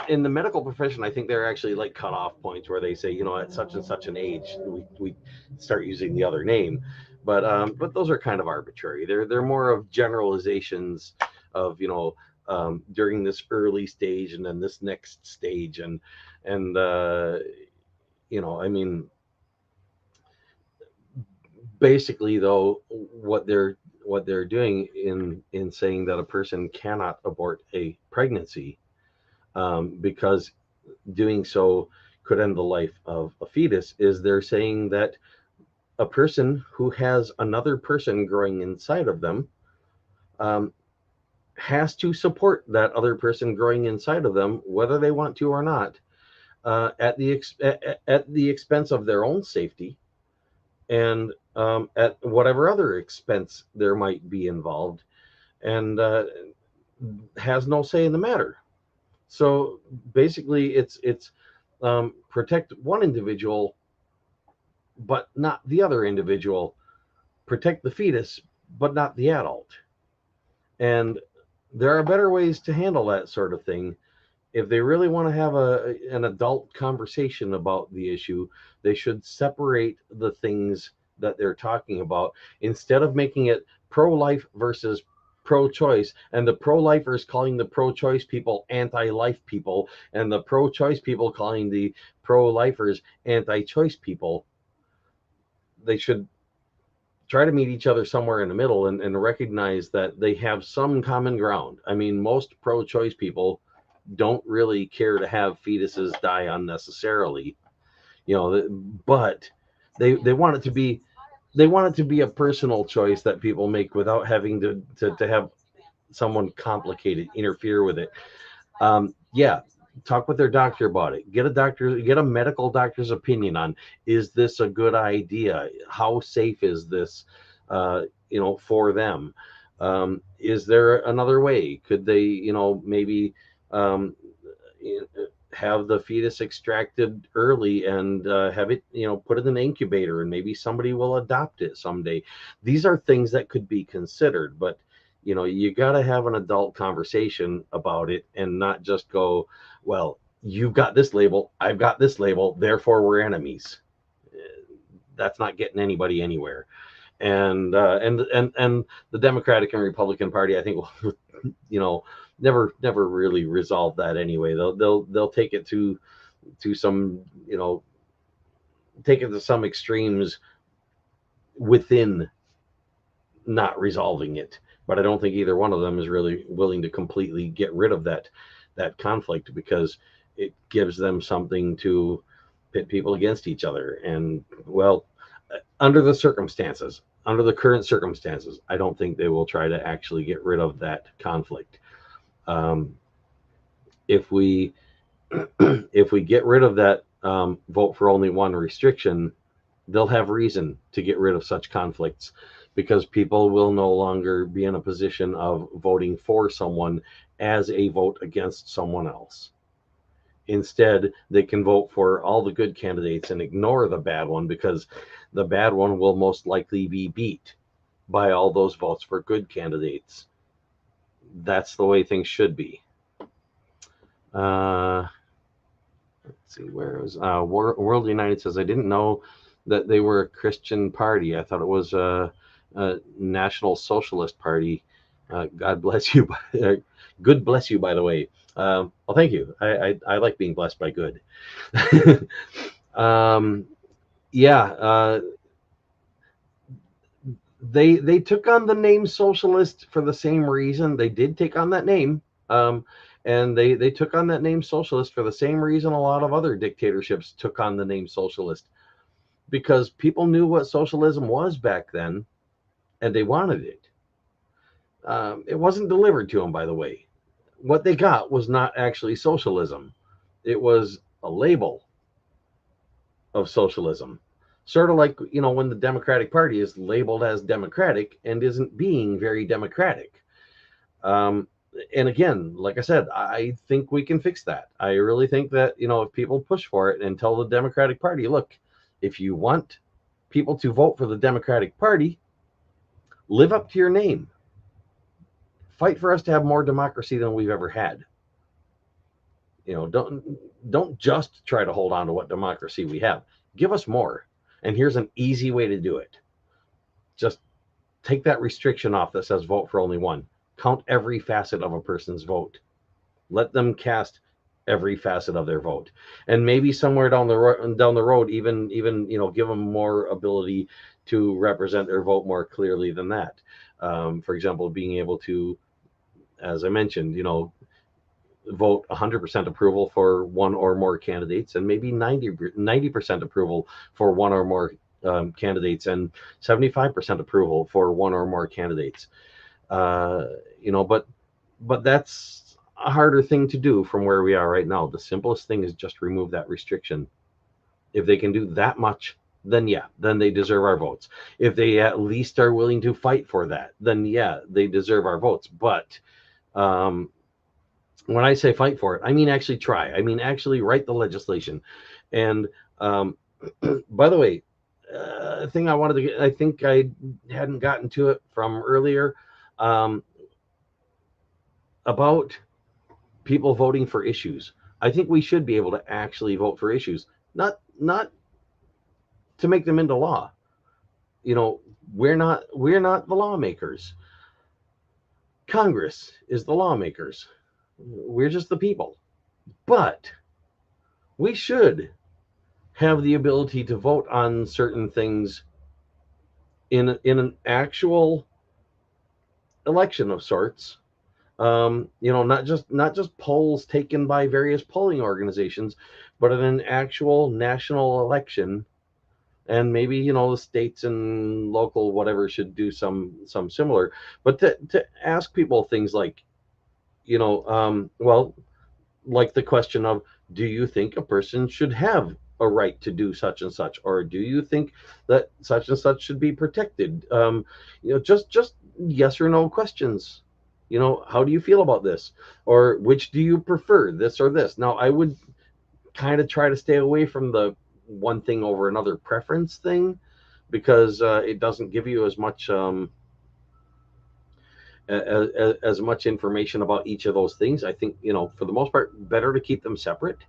in the medical profession, I think there are actually like cutoff points where they say, at such and such an age, we start using the other name. But those are kind of arbitrary. They're more of generalizations of, during this early stage and then this next stage, and I mean, basically though, what they're doing in saying that a person cannot abort a pregnancy, because doing so could end the life of a fetus, is they're saying that a person who has another person growing inside of them, um, has to support that other person growing inside of them, whether they want to or not, at the expense of their own safety, and at whatever other expense there might be involved, and has no say in the matter. So basically, it's protect one individual, but not the other individual. Protect the fetus, but not the adult. And there are better ways to handle that sort of thing. If they really want to have an adult conversation about the issue, they should separate the things that they're talking about, instead of making it pro-life versus pro-choice, and the pro-lifers calling the pro-choice people anti-life people, and the pro-choice people calling the pro-lifers anti-choice people. They should try to meet each other somewhere in the middle, and recognize that they have some common ground. I mean, most pro-choice people don't really care to have fetuses die unnecessarily, but they want it to be a personal choice that people make without having to have someone complicated interfere with it. Yeah, talk with their doctor about it. Get a medical doctor's opinion on, is this a good idea? How safe is this, for them? Is there another way? Could they, maybe um, have the fetus extracted early, and have it, put in an incubator, and maybe somebody will adopt it someday. These are things that could be considered, but you got to have an adult conversation about it, and not just go, well, you've got this label, I've got this label, therefore we're enemies. That's not getting anybody anywhere. And the Democratic and Republican Party, I think, will, never really resolve that anyway. They'll take it to some, take it to some extremes within not resolving it. But I don't think either one of them is really willing to completely get rid of that conflict, because it gives them something to pit people against each other. And, well, under the current circumstances, I don't think they will try to actually get rid of that conflict. Um, if we if we get rid of that, vote for only one restriction, they'll have reason to get rid of such conflicts, because people will no longer be in a position of voting for someone as a vote against someone else. Instead, they can vote for all the good candidates and ignore the bad one, because the bad one will most likely be beat by all those votes for good candidates. That's the way things should be. Let's see, where is World United says, I didn't know that they were a Christian party. I thought it was a National Socialist Party. God bless you. Good bless you, by the way. Well, thank you. I like being blessed by good. Yeah, they took on the name socialist for the same reason. They did take on that name, and they took on that name socialist for the same reason a lot of other dictatorships took on the name socialist, because people knew what socialism was back then, and they wanted it. It wasn't delivered to them, by the way. What they got was not actually socialism. It was a label of socialism. Sort of like, when the Democratic Party is labeled as democratic and isn't being very democratic. And again, like I said, I think we can fix that. I really think that, if people push for it and tell the Democratic Party, look, if you want people to vote for the Democratic Party, live up to your name. Fight for us to have more democracy than we've ever had. Don't just try to hold on to what democracy we have. Give us more. And here's an easy way to do it. Just take that restriction off that says vote for only one. Count every facet of a person's vote. Let them cast every facet of their vote, and maybe somewhere down the road, even give them more ability to represent their vote more clearly than that. For example, being able to, as I mentioned, vote 100% approval for one or more candidates, and maybe 90% approval for one or more candidates, and 75% approval for one or more candidates. But that's a harder thing to do from where we are right now. The simplest thing is just remove that restriction. If they can do that much, then they deserve our votes. If they at least are willing to fight for that, then they deserve our votes. But when I say fight for it, I mean actually try. I mean actually write the legislation. And by the way, thing I wanted to get, I think I hadn't gotten to it from earlier, about people voting for issues. I think we should be able to actually vote for issues, not to make them into law. We're not the lawmakers. Congress is the lawmakers. We're just the people. But we should have the ability to vote on certain things in an actual election of sorts. Not just polls taken by various polling organizations, but in an actual national election. And maybe the states and local whatever should do some similar. But to ask people things like, like the question of, do you think a person should have a right to do such and such, or do you think that such and such should be protected? Just yes or no questions. How do you feel about this? Or which do you prefer, this or this? Now, I would kind of try to stay away from the one thing over another preference thing, because it doesn't give you as much as much information about each of those things. I think, for the most part, better to keep them separate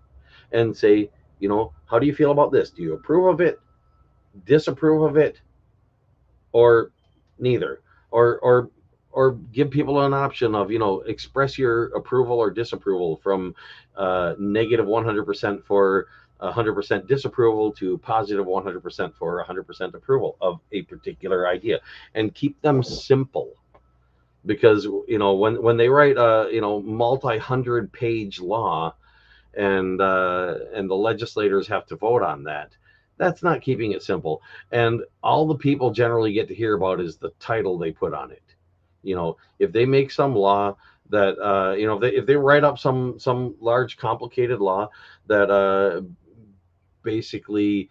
and say, how do you feel about this? Do you approve of it, disapprove of it, or neither? Or give people an option of, express your approval or disapproval from negative 100% for 100% disapproval to positive 100% for 100% approval of a particular idea, and keep them simple. Because when they write a multi-hundred page law, and the legislators have to vote on that, that's not keeping it simple. And all the people generally get to hear about is the title they put on it. If they make some law that if they write up some large complicated law that basically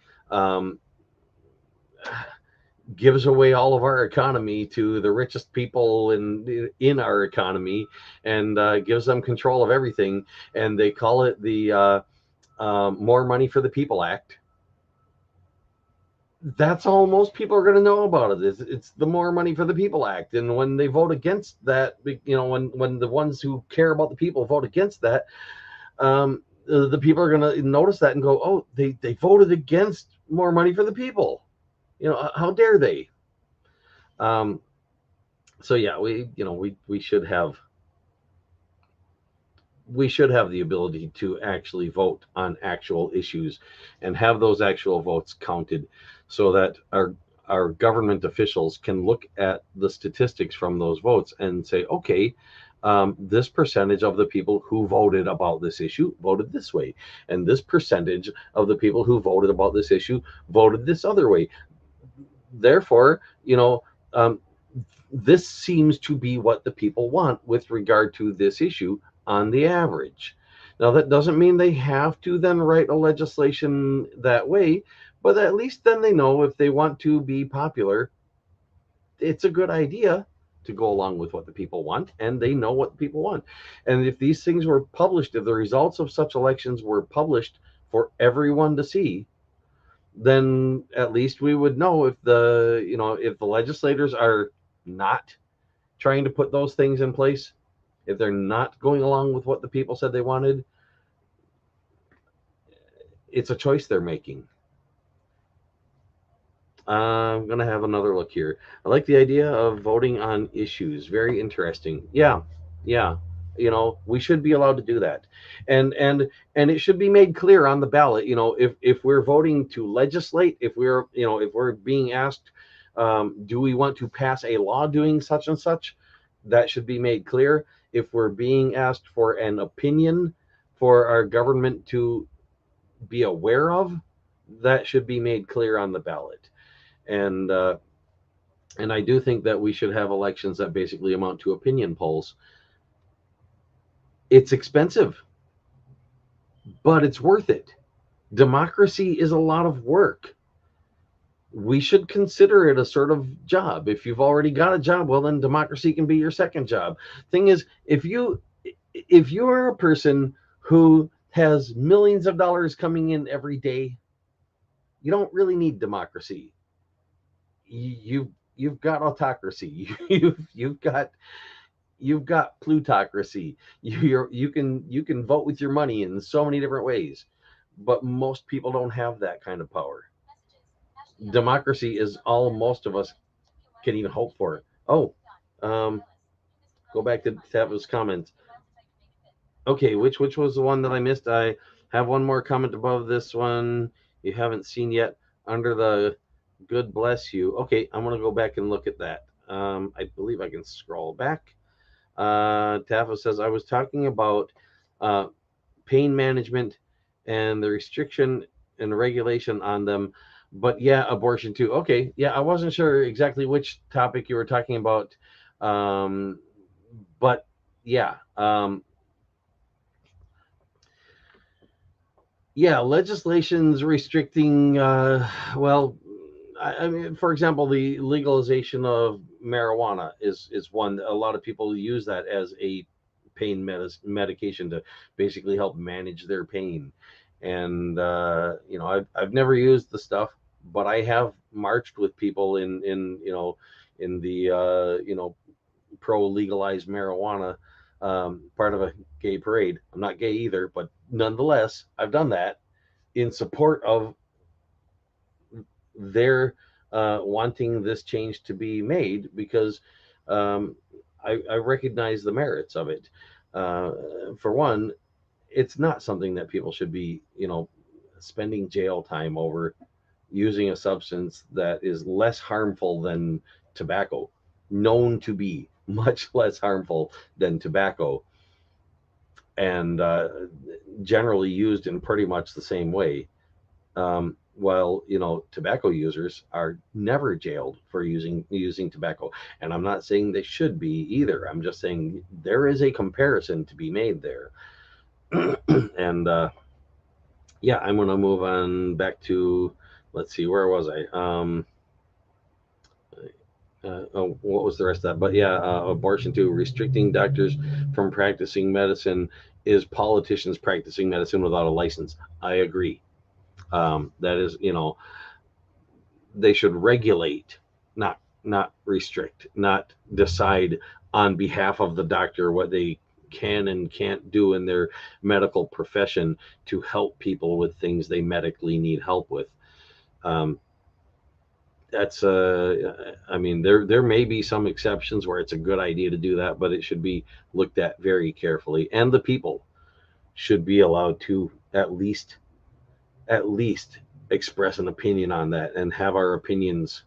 gives away all of our economy to the richest people in our economy, and gives them control of everything, and they call it the More Money for the People Act, that's all most people are going to know about it. It's the More Money for the People Act. And when they vote against that, when the ones who care about the people vote against that, the people are going to notice that and go, oh, they voted against more money for the people. How dare they? So yeah, we should have the ability to actually vote on actual issues and have those actual votes counted, so that our government officials can look at the statistics from those votes and say, okay, this percentage of the people who voted about this issue voted this way, and this percentage of the people who voted about this issue voted this other way. Therefore, this seems to be what the people want with regard to this issue on the average. Now, that doesn't mean they have to then write a legislation that way, but at least then they know if they want to be popular, it's a good idea to go along with what the people want, and they know what the people want. And if these things were published, if the results of such elections were published for everyone to see, then at least we would know if if the legislators are not trying to put those things in place, if they're not going along with what the people said they wanted, it's a choice they're making. I'm going to have another look here. I like the idea of voting on issues. Very interesting. Yeah. Yeah. We should be allowed to do that. And it should be made clear on the ballot, if we're voting to legislate, if we're being asked, do we want to pass a law doing such and such, that should be made clear. If we're being asked for an opinion for our government to be aware of, that should be made clear on the ballot. And I do think that we should have elections that basically amount to opinion polls. It's expensive, but it's worth it. Democracy is a lot of work. We should consider it a sort of job. If you've already got a job, well, then democracy can be your second job. Thing is, if you are a person who has millions of dollars coming in every day, you don't really need democracy. You've got autocracy. You've got plutocracy. You can vote with your money in so many different ways, but most people don't have that kind of power. Democracy is all most of us can even hope for. Oh, um, go back to Tava's comments. Okay, which was the one that I missed? I have one more comment above this one you haven't seen yet, under the good bless you. Okay, I'm gonna go back and look at that. I believe I can scroll back. Tafa says, I was talking about pain management and the restriction and regulation on them, but yeah, abortion too. Okay, yeah, I wasn't sure exactly which topic you were talking about, but yeah, yeah, legislation's restricting. Well, I mean, for example, the legalization of marijuana is one. A lot of people use that as a pain medication to basically help manage their pain. And I've never used the stuff, but I have marched with people in the pro legalized marijuana, part of a gay parade. I'm not gay either, but nonetheless, I've done that in support of their wanting this change to be made, because um, I recognize the merits of it. For one, it's not something that people should be, spending jail time over, using a substance that is less harmful than tobacco, known to be much less harmful than tobacco, and generally used in pretty much the same way. While tobacco users are never jailed for using tobacco, and I'm not saying they should be either. I'm just saying there is a comparison to be made there. And yeah, I'm going to move on back to, let's see, where was I? What was the rest of that? But yeah, abortion too. Restricting doctors from practicing medicine is politicians practicing medicine without a license. I agree. That is, they should regulate, not restrict, not decide on behalf of the doctor what they can and can't do in their medical profession to help people with things they medically need help with. That's I mean, there may be some exceptions where it's a good idea to do that, but it should be looked at very carefully, and the people should be allowed to at least express an opinion on that, and have our opinions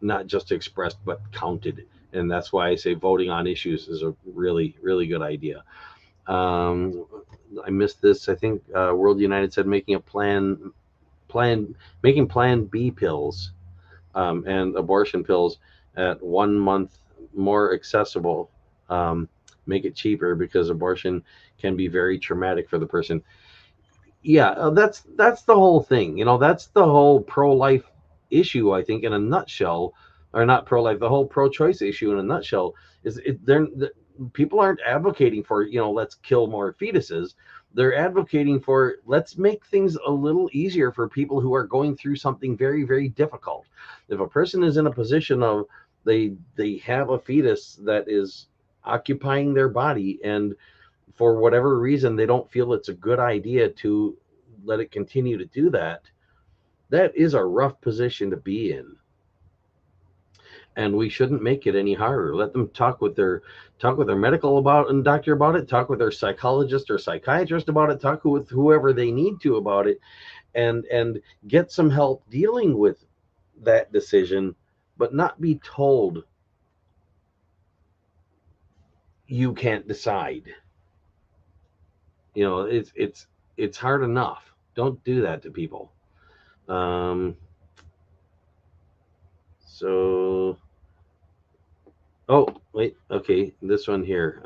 not just expressed but counted. And that's why I say voting on issues is a really, really good idea. um, I missed this. I think World United said making Plan B pills, and abortion pills at 1 month more accessible, make it cheaper, because abortion can be very traumatic for the person. Yeah, that's the whole thing. That's the whole pro-life issue, I think, in a nutshell. Or not pro-life, the whole pro-choice issue in a nutshell is people aren't advocating for, let's kill more fetuses. They're advocating for, let's make things a little easier for people who are going through something very, very difficult. If a person is in a position of they have a fetus that is occupying their body, and for whatever reason they don't feel it's a good idea to let it continue to do that, that is a rough position to be in. And we shouldn't make it any harder. Let them talk with their medical and doctor about it, talk with their psychologist or psychiatrist about it, talk with whoever they need to about it, and get some help dealing with that decision, but not be told you can't decide. It's hard enough. Don't do that to people. So, oh wait, okay, this one here.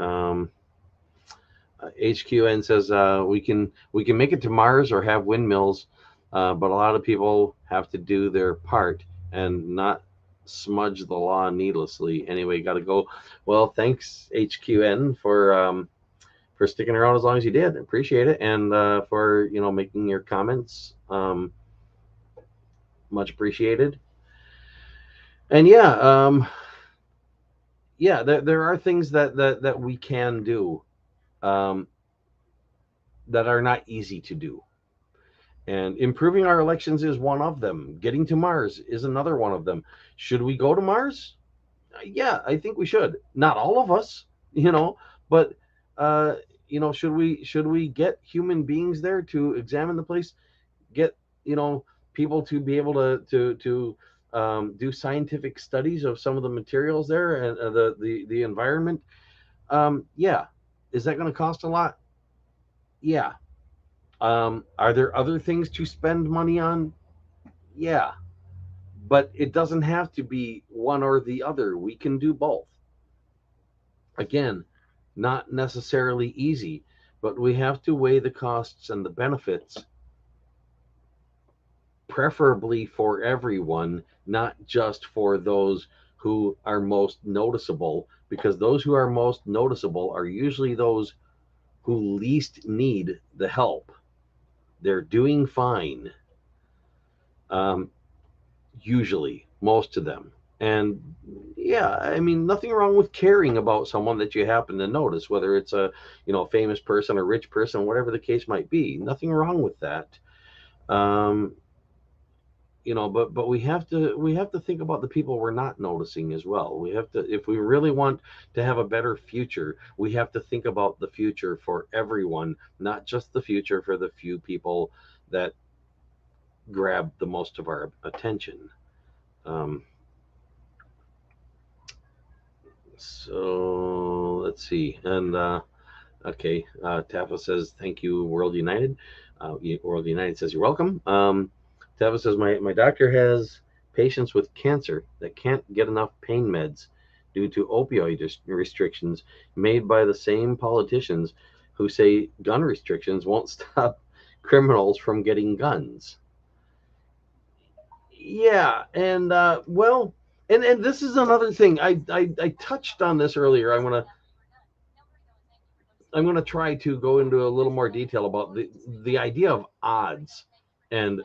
HQN says we can make it to Mars or have windmills, but a lot of people have to do their part and not smudge the law needlessly. Anyway, got to go. Well, thanks HQN for sticking around as long as you did. Appreciate it, and for making your comments. Much appreciated. And yeah, there are things that we can do. That are not easy to do. And improving our elections is one of them. Getting to Mars is another one of them. Should we go to Mars? Yeah, I think we should. Not all of us, but should we get human beings there to examine the place? Get people to be able to do scientific studies of some of the materials there and the environment. Yeah, is that going to cost a lot? Yeah. Are there other things to spend money on? Yeah, but it doesn't have to be one or the other. We can do both. Again, not necessarily easy, but we have to weigh the costs and the benefits, preferably for everyone, not just for those who are most noticeable, because those who are most noticeable are usually those who least need the help. They're doing fine. Usually, most of them. And yeah, I mean, nothing wrong with caring about someone that you happen to notice, whether it's a famous person, a rich person, whatever the case might be. Nothing wrong with that. But we have to think about the people we're not noticing as well. We have to, if we really want to have a better future, we have to think about the future for everyone, not just the future for the few people that grab the most of our attention. So let's see. And okay, Tafa says thank you, World United. World United says you're welcome. Tafa says my doctor has patients with cancer that can't get enough pain meds due to opioid restrictions made by the same politicians who say gun restrictions won't stop criminals from getting guns. Yeah, and well, and this is another thing. I touched on this earlier. I'm gonna try to go into a little more detail about the idea of odds, and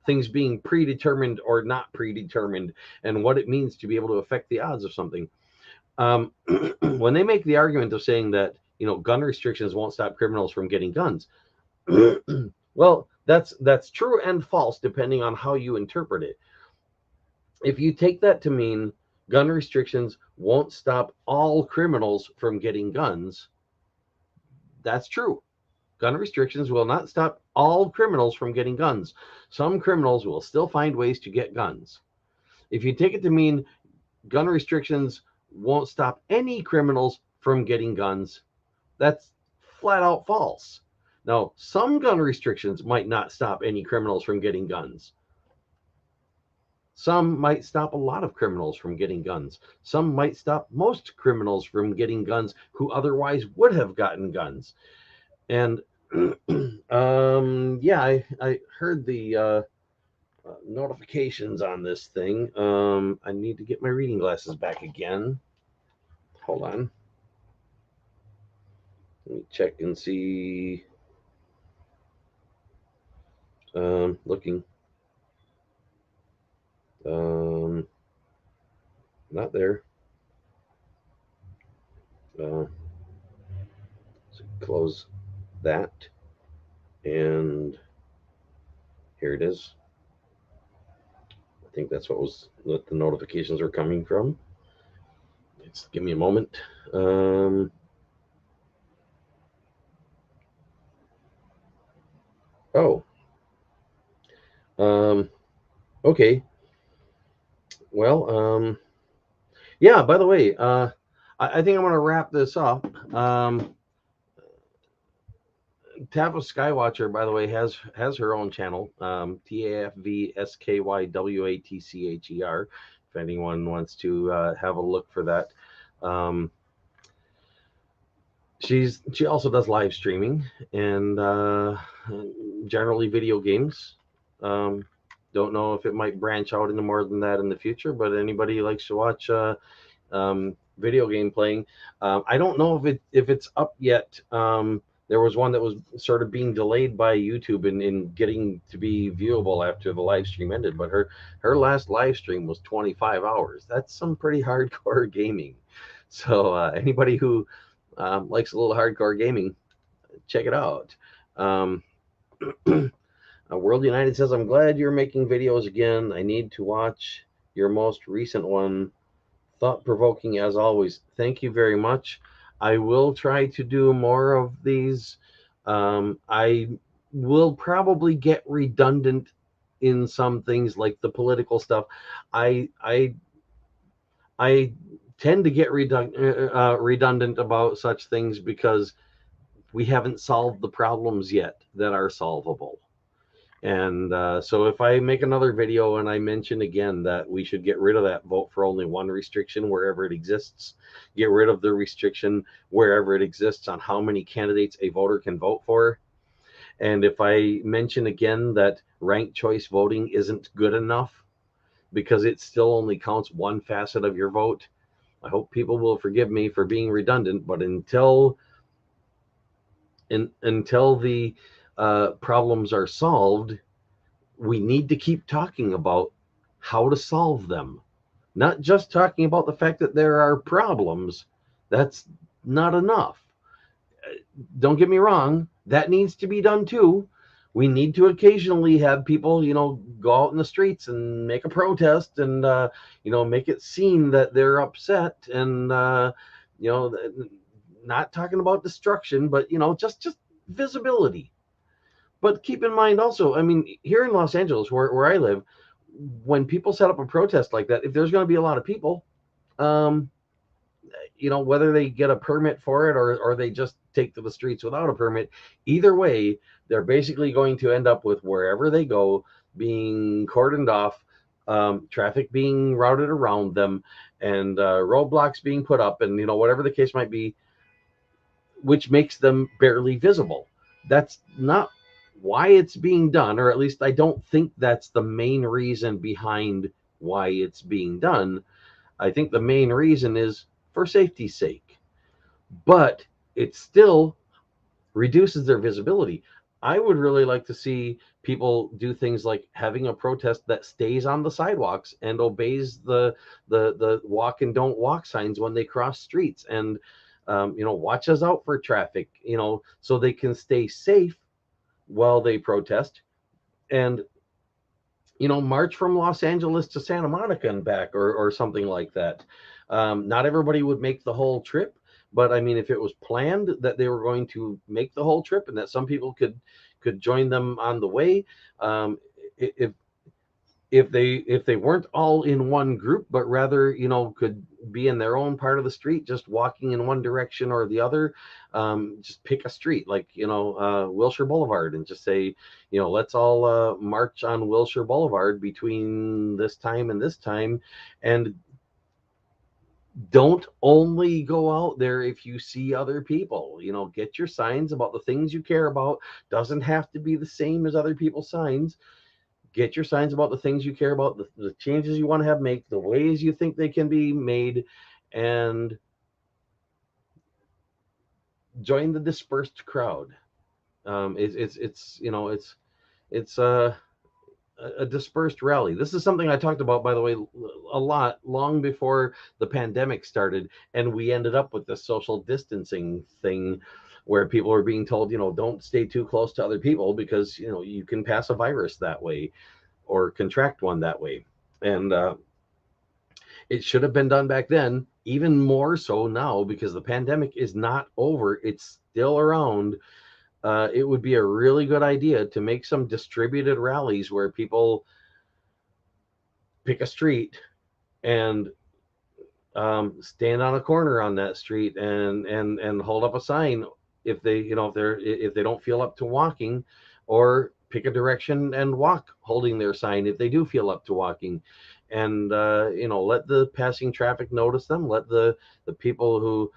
things being predetermined or not predetermined, and what it means to be able to affect the odds of something. When they make the argument of saying that gun restrictions won't stop criminals from getting guns, well, that's true and false depending on how you interpret it. If you take that to mean gun restrictions won't stop all criminals from getting guns, that's true. Gun restrictions will not stop all criminals from getting guns. Some criminals will still find ways to get guns. If you take it to mean gun restrictions won't stop any criminals from getting guns, that's flat out false. Now, some gun restrictions might not stop any criminals from getting guns. Some might stop a lot of criminals from getting guns. Some might stop most criminals from getting guns who otherwise would have gotten guns. And yeah, I heard the notifications on this thing. I need to get my reading glasses back again. Hold on. Let me check and see. Looking. Not there. So close that, and here it is. I think that's what the notifications are coming from. Just give me a moment. Oh. Okay. Well, yeah, by the way, I think I'm going to wrap this up. Taffa Skywatcher, by the way, has her own channel, TAFVSKYWATCHER, if anyone wants to have a look for that. She also does live streaming and generally video games. Don't know if it might branch out into more than that in the future, but anybody who likes to watch video game playing, I don't know if it's up yet. There was one that was sort of being delayed by YouTube in getting to be viewable after the live stream ended, but her last live stream was 25 hours. That's some pretty hardcore gaming. So anybody who likes a little hardcore gaming, check it out. World United says, I'm glad you're making videos again. I need to watch your most recent one. Thought provoking as always. Thank you very much. I will try to do more of these. I will probably get redundant in some things like the political stuff. I tend to get redundant about such things because we haven't solved the problems yet that are solvable. And so if I make another video and I mention again that we should get rid of that vote for only one restriction wherever it exists, get rid of the restriction wherever it exists on how many candidates a voter can vote for, and if I mention again that ranked choice voting isn't good enough because it still only counts one facet of your vote, I hope people will forgive me for being redundant, but until the problems are solved, we need to keep talking about how to solve them, not just talking about the fact that there are problems. That's not enough. Don't get me wrong, that needs to be done too. We need to occasionally have people, go out in the streets and make a protest and, make it seem that they're upset and, not talking about destruction, but, just visibility. But keep in mind also, I mean, here in Los Angeles, where I live, when people set up a protest like that, if there's going to be a lot of people, whether they get a permit for it or they just take to the streets without a permit, either way, they're basically going to end up with wherever they go being cordoned off, traffic being routed around them, and roadblocks being put up, and whatever the case might be, which makes them barely visible. That's not why it's being done, or at least I don't think that's the main reason behind why it's being done. I think the main reason is for safety's sake, but it still reduces their visibility. I would really like to see people do things like having a protest that stays on the sidewalks and obeys the walk and don't walk signs when they cross streets, and watches out for traffic, so they can stay safe while they protest, and march from Los Angeles to Santa Monica and back, or something like that. Not everybody would make the whole trip, but I mean, if it was planned that they were going to make the whole trip and that some people could join them on the way, if they weren't all in one group, but rather could be in their own part of the street, just walking in one direction or the other, just pick a street like Wilshire Boulevard and just say, let's all march on Wilshire Boulevard between this time and this time, and don't only go out there if you see other people. Get your signs about the things you care about. Doesn't have to be the same as other people's signs. Get your signs about the things you care about, the changes you want to have make, the ways you think they can be made, and join the dispersed crowd. It's you know it's a dispersed rally. This is something I talked about, by the way, a lot long before the pandemic started, and we ended up with the social distancing thing, where people were being told, don't stay too close to other people because you can pass a virus that way or contract one that way, and it should have been done back then. Even more so now because the pandemic is not over; it's still around. It would be a really good idea to make some distributed rallies where people pick a street and stand on a corner on that street and hold up a sign if they if they don't feel up to walking, or pick a direction and walk holding their sign if they do feel up to walking, and let the passing traffic notice them, let the people who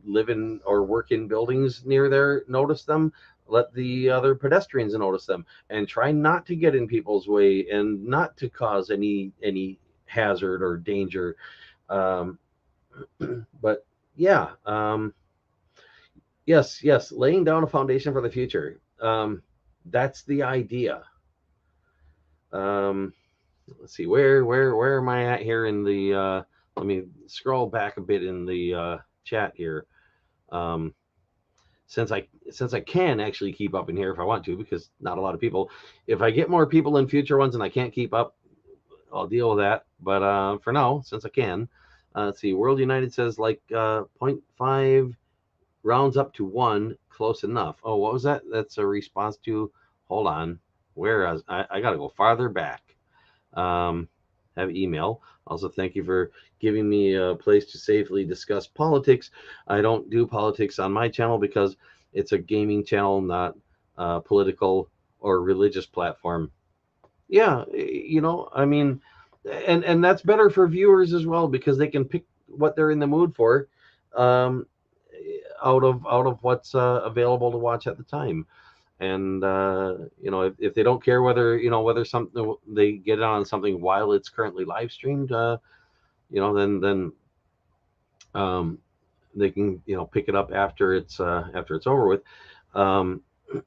live in or work in buildings near there notice them, let the other pedestrians notice them, and try not to get in people's way and not to cause any hazard or danger. um, but yeah, yes, laying down a foundation for the future. That's the idea. um, let's see, where am I at here in the let me scroll back a bit in the chat here. um, since I can actually keep up in here if I want to, because not a lot of people. If I get more people in future ones and I can't keep up, I'll deal with that. But for now, since I can, let's see. World United says like zero point 0.5 rounds up to 1, close enough. Oh, what was that? That's a response to. Hold on. Where I got to go farther back. Um, have email. Also, thank you for giving me a place to safely discuss politics. I don't do politics on my channel because it's a gaming channel, not a political or religious platform. Yeah, I mean, and that's better for viewers as well because they can pick what they're in the mood for, um, out of what's available to watch at the time. And if they don't care whether something they get on something while it's currently live streamed, then um, they can pick it up after it's over with, um,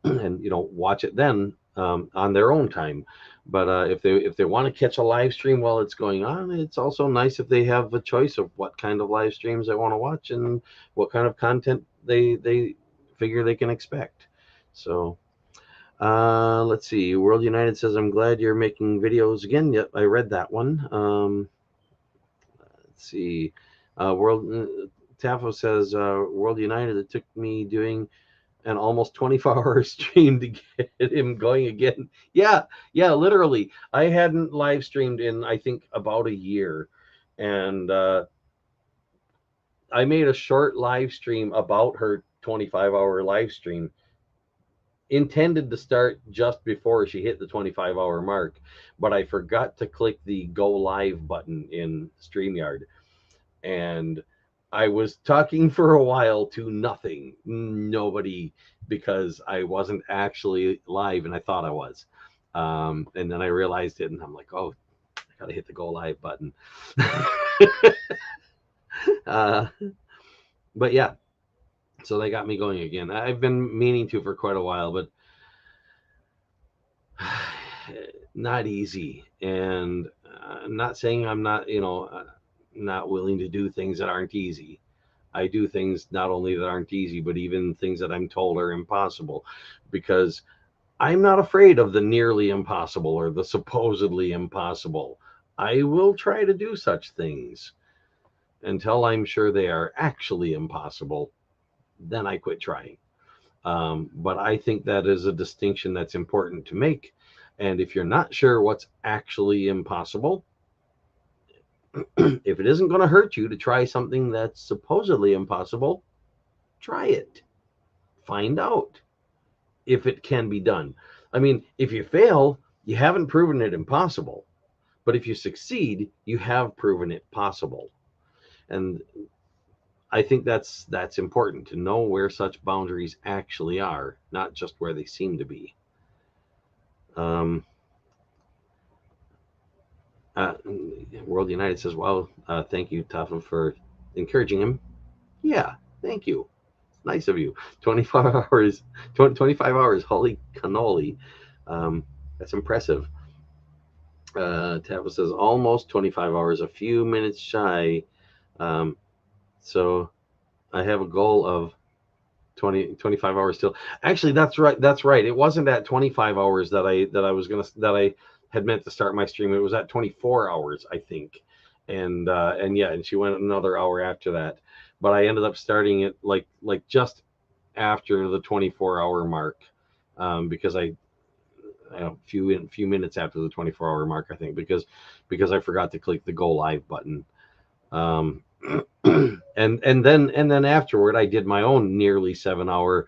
and watch it then on their own time. But if they want to catch a live stream while it's going on, it's also nice if they have a choice of what kind of live streams they want to watch and what kind of content they figure they can expect. So let's see. World United says, I'm glad you're making videos again. Yep, I read that one. Let's see. World Tafo says, World United, it took me doing an almost 24-hour stream to get him going again. Yeah, literally. I hadn't live streamed in, I think, about a year. And I made a short live stream about her 25-hour live stream, intended to start just before she hit the 25-hour mark, but I forgot to click the go live button in StreamYard. And I was talking for a while to nobody, because I wasn't actually live and I thought I was. And then I realized it and I'm like, oh, I gotta hit the go live button. uh, but yeah, so they got me going again. I've been meaning to for quite a while, but not easy. And I'm not saying I'm not willing to do things that aren't easy. I do things not only that aren't easy, but even things that I'm told are impossible, because I'm not afraid of the nearly impossible or the supposedly impossible. I will try to do such things until I'm sure they are actually impossible. Then I quit trying. But I think that is a distinction that's important to make. And if you're not sure what's actually impossible, if it isn't going to hurt you to try something that's supposedly impossible, try it. Find out if it can be done. I mean, if you fail, you haven't proven it impossible. But if you succeed, you have proven it possible. And I think that's important to know where such boundaries actually are, not just where they seem to be. Um, uh, World United says, "Well, thank you, Tafa, for encouraging him." Yeah, thank you. It's Nice of you. 25 hours. 25 hours. Holy cannoli. That's impressive. Tava says almost 25 hours, a few minutes shy. Um, so I have a goal of 25 hours still. Actually, that's right. That's right. It wasn't at 25 hours that I had meant to start my stream. It was at 24 hours, I think. And yeah, and she went another hour after that. But I ended up starting it like just after the 24-hour mark, because I few minutes after the 24-hour mark, I think, because I forgot to click the go live button. Um, and then afterward, I did my own nearly 7-hour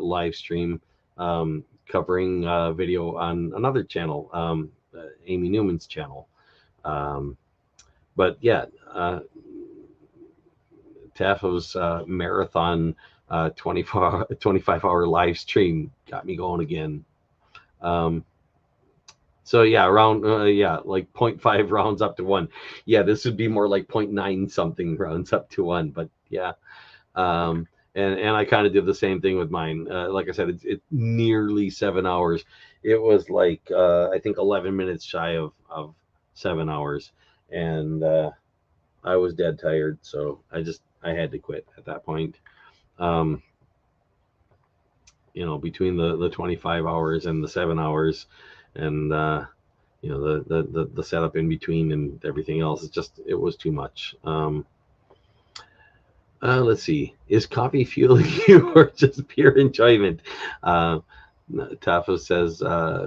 live stream, covering video on another channel, Amy Newman's channel. But yeah, Tafo's marathon 25-hour live stream got me going again. So yeah, around like 0.5 rounds up to 1. Yeah, this would be more like 0.9 something rounds up to 1. But yeah, and I kind of did the same thing with mine. Like I said, it's nearly 7 hours. It was like I think 11 minutes shy of 7 hours, and I was dead tired, so I had to quit at that point. Between the 25 hours and the 7 hours, and the setup in between and everything else, it was too much. Let's see, is coffee fueling you or just pure enjoyment? Tafa says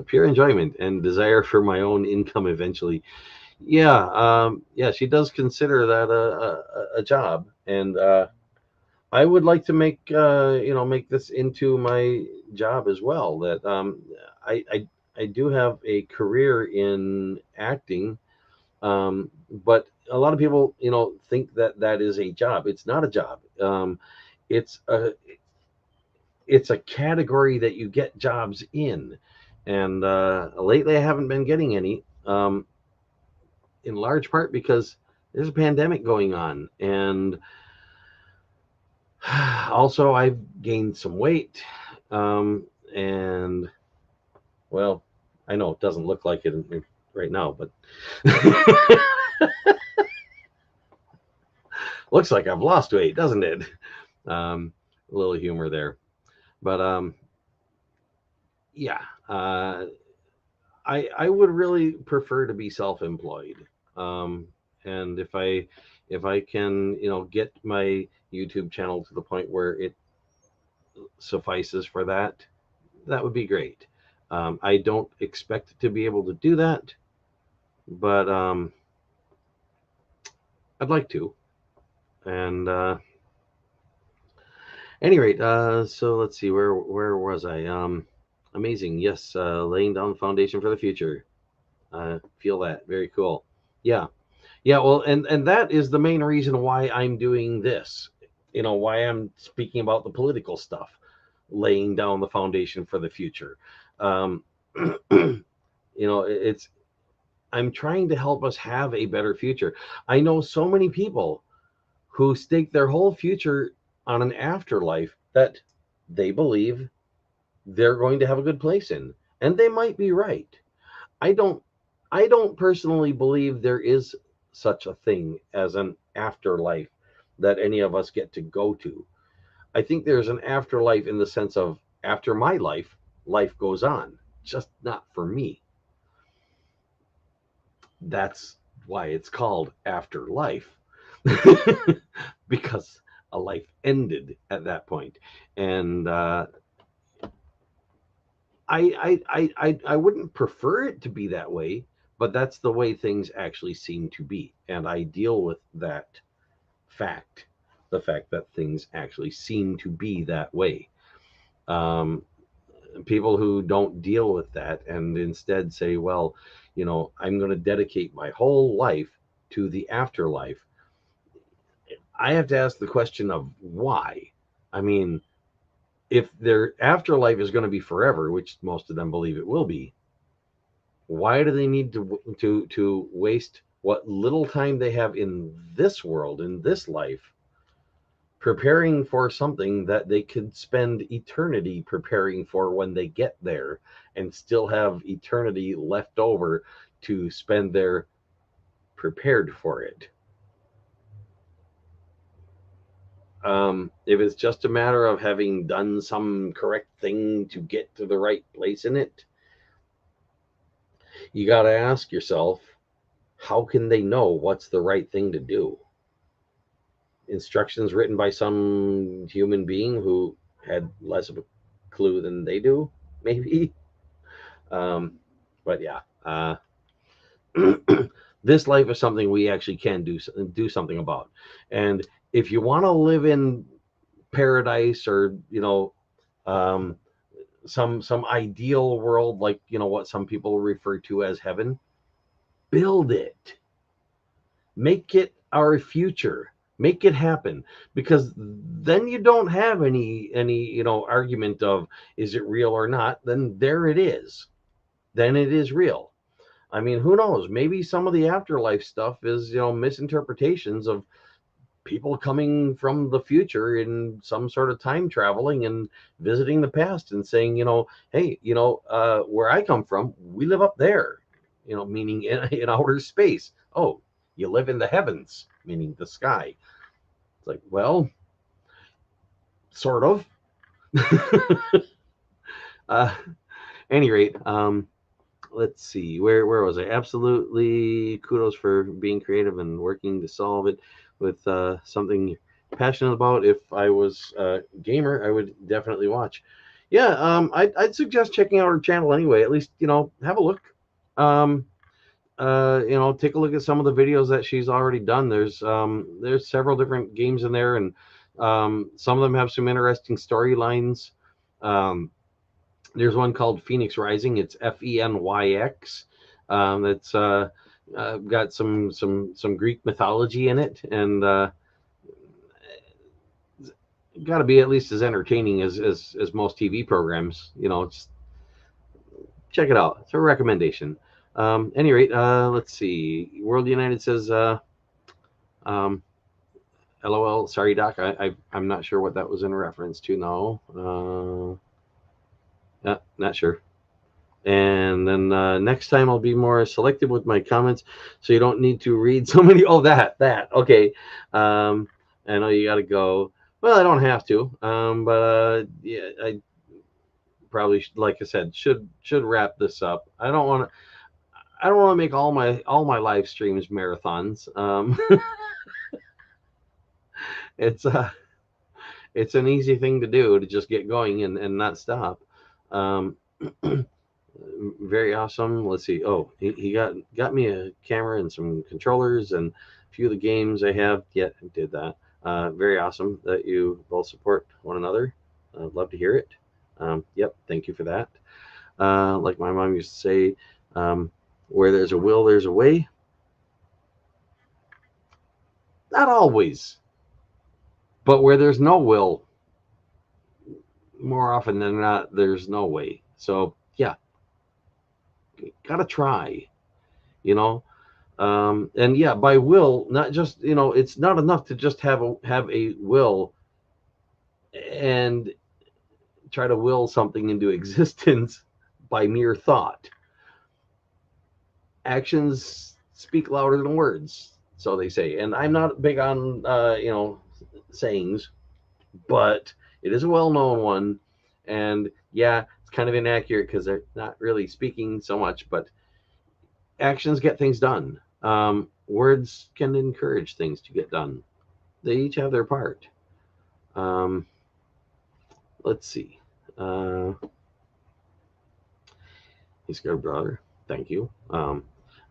pure enjoyment and desire for my own income eventually. Yeah, she does consider that a job, and I would like to make this into my job as well. That I do have a career in acting, but a lot of people think that is a job. It's not a job. It's a category that you get jobs in, and lately I haven't been getting any. In large part because there's a pandemic going on, and also I've gained some weight, and well, I know it doesn't look like it right now, but looks like I've lost weight, doesn't it? A little humor there, but yeah, I would really prefer to be self-employed, and if I can get my YouTube channel to the point where it suffices for that, that would be great. I don't expect to be able to do that, but I'd like to. And any rate, so let's see, where was I? Amazing. Yes, laying down the foundation for the future. Feel that. Very cool. Yeah. Yeah, well, and that is the main reason why I'm doing this. Why I'm speaking about the political stuff, laying down the foundation for the future. It's I'm trying to help us have a better future. I know so many people who stake their whole future on an afterlife that they believe they're going to have a good place in, and they might be right. I don't personally believe there is such a thing as an afterlife that any of us get to go to. I think there's an afterlife in the sense of after my life, life goes on, just not for me. That's why it's called afterlife, because a life ended at that point. And I wouldn't prefer it to be that way, but that's the way things actually seem to be, and I deal with that fact, the fact that things actually seem to be that way. People who don't deal with that and instead say, well, I'm going to dedicate my whole life to the afterlife, I have to ask the question of why. I mean, if their afterlife is going to be forever, which most of them believe it will be, why do they need to waste what little time they have in this world, in this life, preparing for something that they could spend eternity preparing for when they get there, and still have eternity left over to spend there prepared for it. If it's just a matter of having done some correct thing to get to the right place in it, you got to ask yourself, how can they know what's the right thing to do? Instructions written by some human being who had less of a clue than they do, maybe. But yeah, this life is something we actually can do something about. And if you want to live in paradise, or um, some ideal world, like what some people refer to as heaven, build it, make it our future, make it happen, because then you don't have any argument of is it real or not. Then there it is, then it is real. I mean, who knows, maybe some of the afterlife stuff is misinterpretations of people coming from the future in some sort of time traveling and visiting the past and saying, hey, where I come from, we live up there, meaning in outer space. Oh, you live in the heavens, meaning the sky. It's like, well, sort of. uh, any rate, let's see, where was I? Absolutely, kudos for being creative and working to solve it with something you're passionate about. If I was a gamer, I would definitely watch. Yeah, I'd suggest checking out her channel anyway. At least have a look. Take a look at some of the videos that she's already done. There's several different games in there, and some of them have some interesting storylines. There's one called Phoenix Rising. It's Fenyx. That's got some Greek mythology in it, and got to be at least as entertaining as most TV programs. Just check it out. It's a recommendation. Any rate, let's see. World United says, LOL. Sorry, Doc. I'm not sure what that was in reference to. No. Not sure. And then next time I'll be more selective with my comments, so you don't need to read so many. Oh, that. Okay. I know you got to go. Well, I don't have to. But yeah, I probably, like I said, should wrap this up. I don't want to make all my live streams marathons. It's an easy thing to do, to just get going and not stop. Very awesome. Let's see. Oh, he got me a camera and some controllers and a few of the games I have. Yeah, did that. Very awesome that you both support one another. Love to hear it. Yep, thank you for that. Like my mom used to say, where there's a will, there's a way. Not always, but where there's no will, more often than not, there's no way. So yeah, gotta try, and yeah, by will, not just it's not enough to just have a will and try to will something into existence by mere thought. Actions speak louder than words, so they say. And I'm not big on sayings, but it is a well-known one. And yeah, it's kind of inaccurate because they're not really speaking so much, but actions get things done. Words can encourage things to get done. They each have their part. Let's see. He's got a brother. Thank you.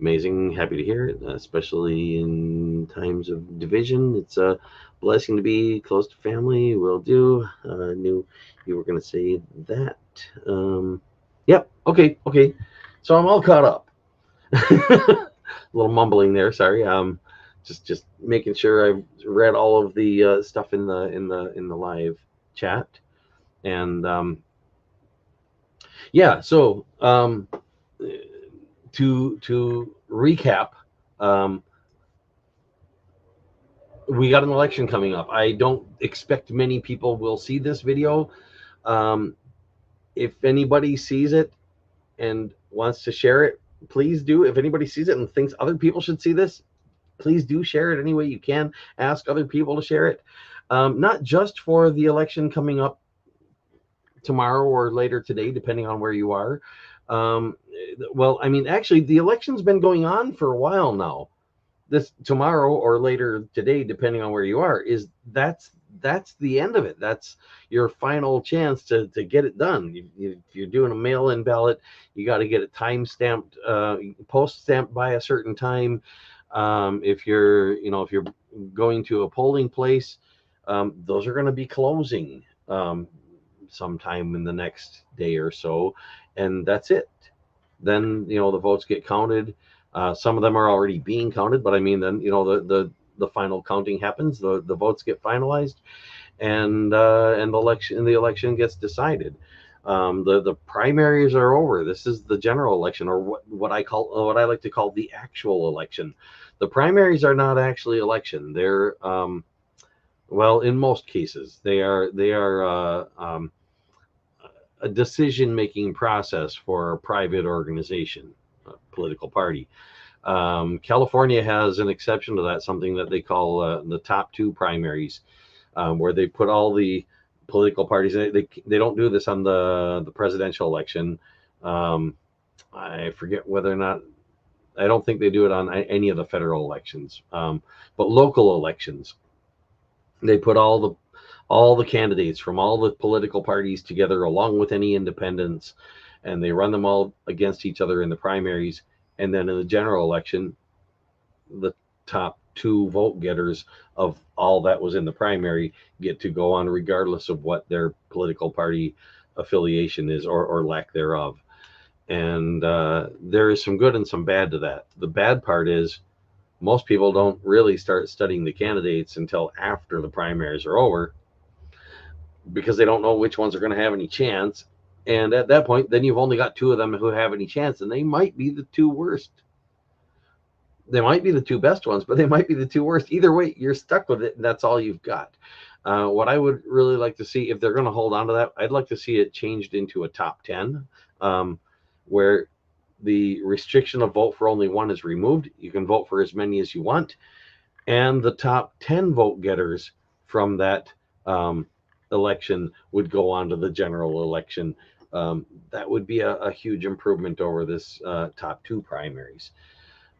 Amazing. Happy to hear it, especially in times of division. It's a blessing to be close to family. Will do. Knew you were going to say that. Yep. Okay. So I'm all caught up. A little mumbling there. Sorry. Just making sure I've read all of the stuff in the live chat, and yeah. So to recap, we got an election coming up. I don't expect many people will see this video. Um, if anybody sees it and wants to share it, please do. If anybody sees it and thinks other people should see this, please do share it any way you can. Ask other people to share it. Not just for the election coming up tomorrow or later today, depending on where you are. Well, I mean, actually, the election's been going on for a while now. This tomorrow or later today, depending on where you are, that's the end of it. That's your final chance to get it done. If you're doing a mail-in ballot, you got to get it time stamped, post stamped by a certain time. If you're going to a polling place, those are going to be closing sometime in the next day or so, and that's it. Then the votes get counted. Some of them are already being counted, but I mean, then the final counting happens. The votes get finalized, and the election gets decided. The primaries are over. This is the general election, or what I like to call the actual election. The primaries are not actually election. They're well, in most cases, they are a decision-making process for a private organization, a political party. California has an exception to that, something that they call the top two primaries, where they put all the political parties. They don't do this on the presidential election. I forget whether or not. I don't think they do it on any of the federal elections, but local elections, they put all the candidates from all the political parties together, along with any independents, and they run them all against each other in the primaries. And then in the general election, the top two vote getters of all that was in the primary get to go on, regardless of what their political party affiliation is, or lack thereof. And there is some good and some bad to that. The bad part is most people don't really start studying the candidates until after the primaries are over, because they don't know which ones are going to have any chance. And at that point, then you've only got two of them who have any chance, and they might be the two worst. They might be the two best ones, but they might be the two worst. Either way, you're stuck with it, and that's all you've got. What I would really like to see, if they're going to hold on to that, I'd like to see it changed into a top 10, where the restriction of vote for only one is removed. You can vote for as many as you want, and the top 10 vote getters from that election would go on to the general election. That would be a huge improvement over this top two primaries.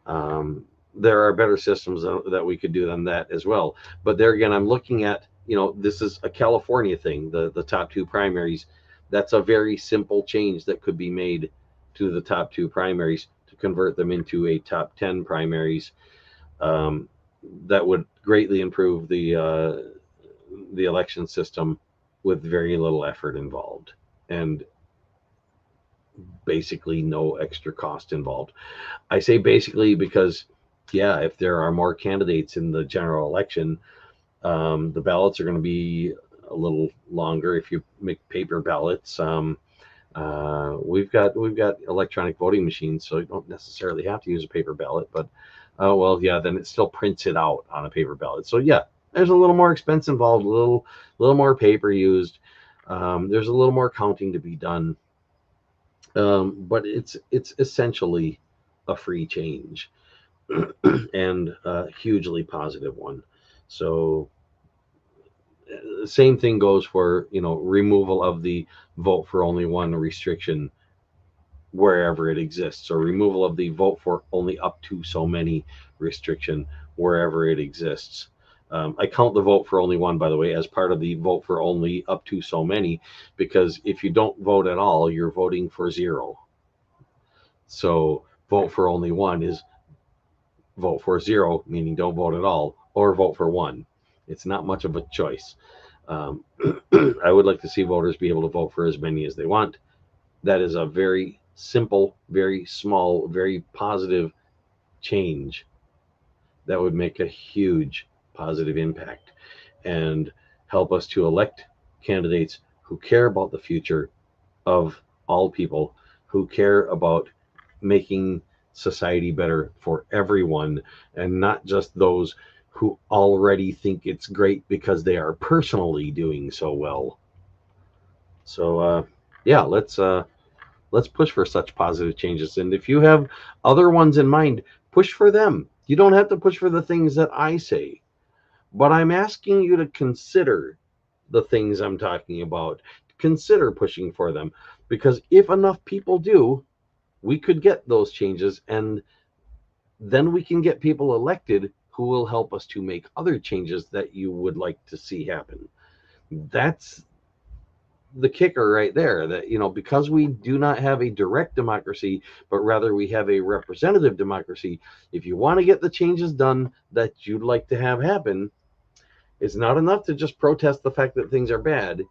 There are better systems that we could do than that as well. But there again, I'm looking at, this is a California thing, the top two primaries. That's a very simple change that could be made to the top two primaries to convert them into a top 10 primaries. That would greatly improve the election system with very little effort involved, and basically no extra cost involved. I say basically because, yeah, if there are more candidates in the general election, the ballots are going to be a little longer if you make paper ballots. We've got electronic voting machines, so you don't necessarily have to use a paper ballot, but well, yeah, then it still prints it out on a paper ballot. So yeah, there's a little more expense involved, a little more paper used. There's a little more counting to be done, but it's essentially a free change and a hugely positive one. So same thing goes for removal of the vote for only one restriction wherever it exists, or removal of the vote for only up to so many restriction wherever it exists. I count the vote for only one, by the way, as part of the vote for only up to so many, because if you don't vote at all, you're voting for zero. So vote for only one is vote for zero, meaning don't vote at all, or vote for one. It's not much of a choice. I would like to see voters be able to vote for as many as they want. That is a very simple, very small, very positive change that would make a huge positive impact and help us to elect candidates who care about the future of all people, who care about making society better for everyone, and not just those who already think it's great because they are personally doing so well. So yeah, let's push for such positive changes. And if you have other ones in mind, push for them. You don't have to push for the things that I say, but I'm asking you to consider the things I'm talking about. Consider pushing for them, because if enough people do, we could get those changes, and then we can get people elected who will help us to make other changes that you would like to see happen. That's the kicker right there, that because we do not have a direct democracy, but rather we have a representative democracy. If you want to get the changes done that you'd like to have happen, it's not enough to just protest the fact that things are bad.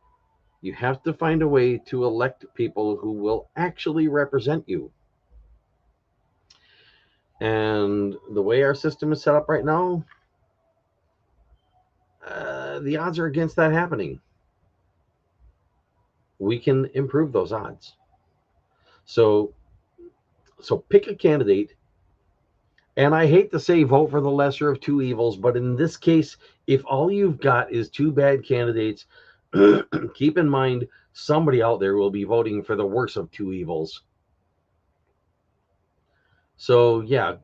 You have to find a way to elect people who will actually represent you. And the way our system is set up right now, the odds are against that happening. We can improve those odds. So pick a candidate. And I hate to say vote for the lesser of two evils, but in this case, if all you've got is two bad candidates, keep in mind somebody out there will be voting for the worst of two evils. So, yeah,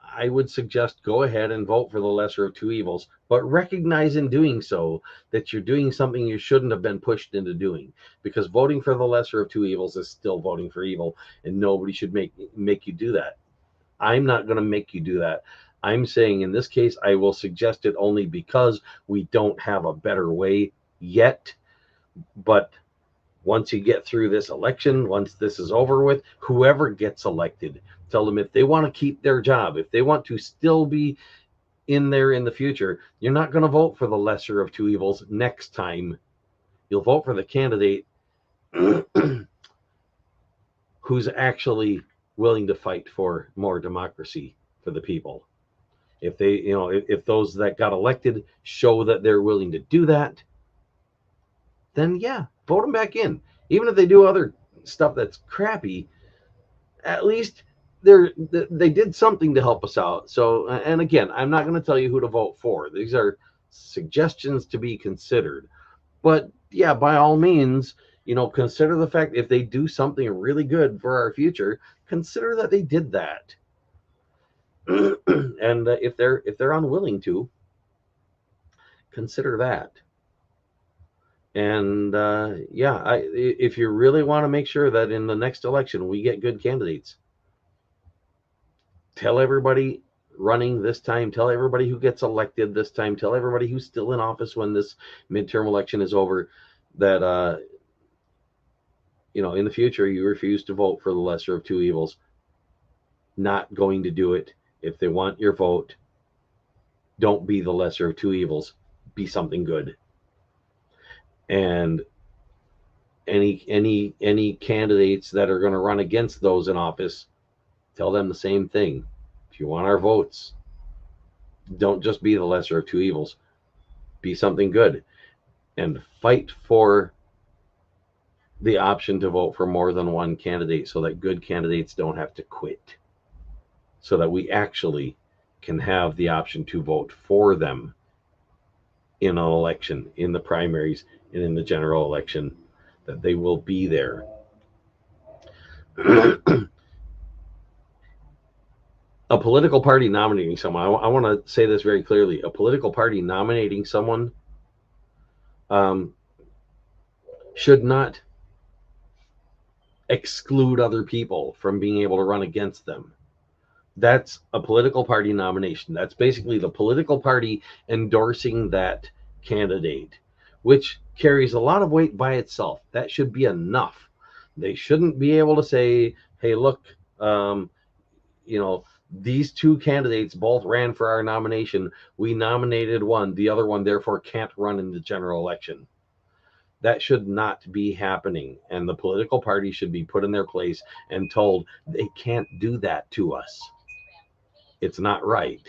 I would suggest go ahead and vote for the lesser of two evils, but recognize in doing so that you're doing something you shouldn't have been pushed into doing, because voting for the lesser of two evils is still voting for evil, and nobody should make you do that. I'm not going to make you do that. I'm saying in this case, I will suggest it only because we don't have a better way yet. But once you get through this election, once this is over with, whoever gets elected, tell them if they want to keep their job, if they want to still be in there in the future, you're not going to vote for the lesser of two evils next time. You'll vote for the candidate who's actually willing to fight for more democracy for the people. If they, if those that got elected show that they're willing to do that, then yeah, vote them back in. Even if they do other stuff that's crappy, at least they did something to help us out. So, and again, I'm not going to tell you who to vote for. These are suggestions to be considered. But yeah, by all means, consider the fact if they do something really good for our future, consider that they did that. And if they're unwilling to, consider that. And yeah, if you really want to make sure that in the next election we get good candidates, tell everybody running this time, tell everybody who gets elected this time, tell everybody who's still in office when this midterm election is over, that in the future you refuse to vote for the lesser of two evils. Not going to do it. If they want your vote, don't be the lesser of two evils. Be something good. And any candidates that are going to run against those in office, tell them the same thing. If you want our votes, don't just be the lesser of two evils. Be something good, and fight for the option to vote for more than one candidate so that good candidates don't have to quit, so that we actually can have the option to vote for them in an election, in the primaries and in the general election, that they will be there. A political party nominating someone, I want to say this very clearly, a political party nominating someone should not exclude other people from being able to run against them. That's a political party nomination. That's basically the political party endorsing that candidate, which carries a lot of weight by itself. That should be enough. They shouldn't be able to say, hey, look, these two candidates both ran for our nomination. We nominated one. The other one, therefore, can't run in the general election. That should not be happening. And the political party should be put in their place and told they can't do that to us. It's not right.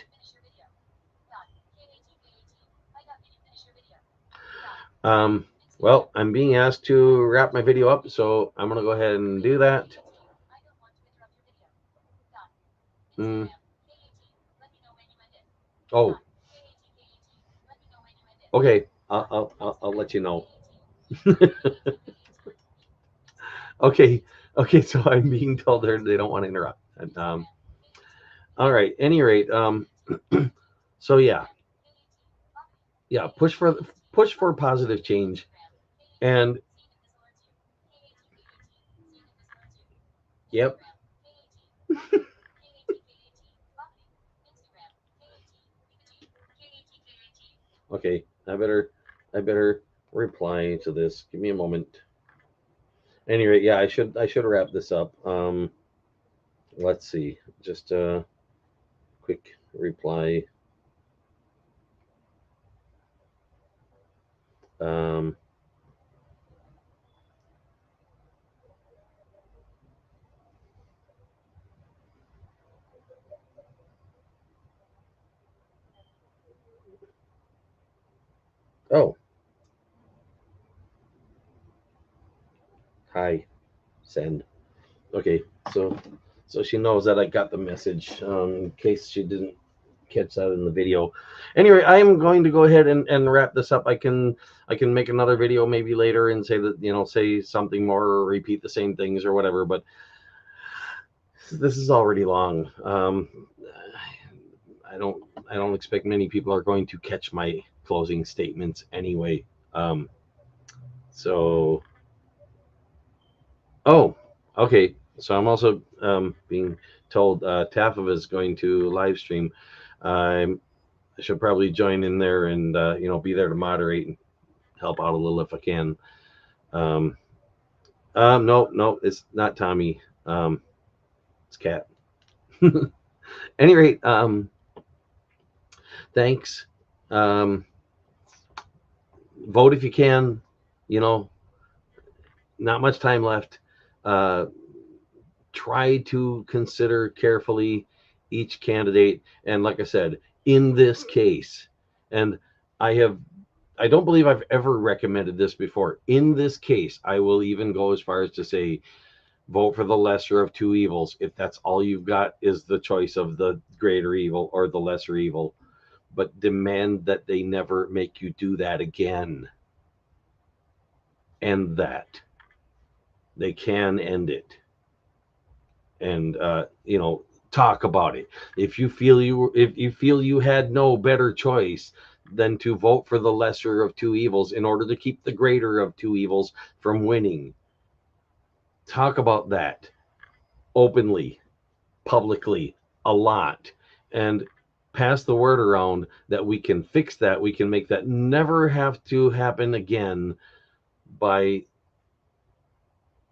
Well, I'm being asked to wrap my video up, so I'm going to go ahead and do that. Oh, Okay, I'll let you know. Okay, okay. So I'm being told they don't want to interrupt. And, all right. Any rate, so yeah, yeah. Push for positive change, and yep. Okay, I better reply to this. Give me a moment. Any rate, yeah, I should wrap this up. Let's see, just a quick reply. Um, oh, hi, send. Okay, so she knows that I got the message. In case she didn't catch that in the video. Anyway, I am going to go ahead and wrap this up. I can make another video maybe later and say that say something more or repeat the same things or whatever. But this is already long. I don't I don't expect many people are going to catch my closing statements anyway. Um, so oh, okay. So I'm also being told Taffy is going to live stream. I should probably join in there and be there to moderate and help out a little if I can. Um, no, no, it's not Tommy. It's Cat. Any rate, thanks. Um, Vote if you can. You know, not much time left. Uh, Try to consider carefully each candidate. And like I said, in this case, and I have, I don't believe I've ever recommended this before. In this case, I will even go as far as to say, vote for the lesser of two evils. If that's all you've got is the choice of the greater evil or the lesser evil, but demand that they never make you do that again. And that they can end it. And talk about it. If you feel you had no better choice than to vote for the lesser of two evils in order to keep the greater of two evils from winning, talk about that openly, publicly, a lot, and pass the word around that we can fix that. We can make that never have to happen again by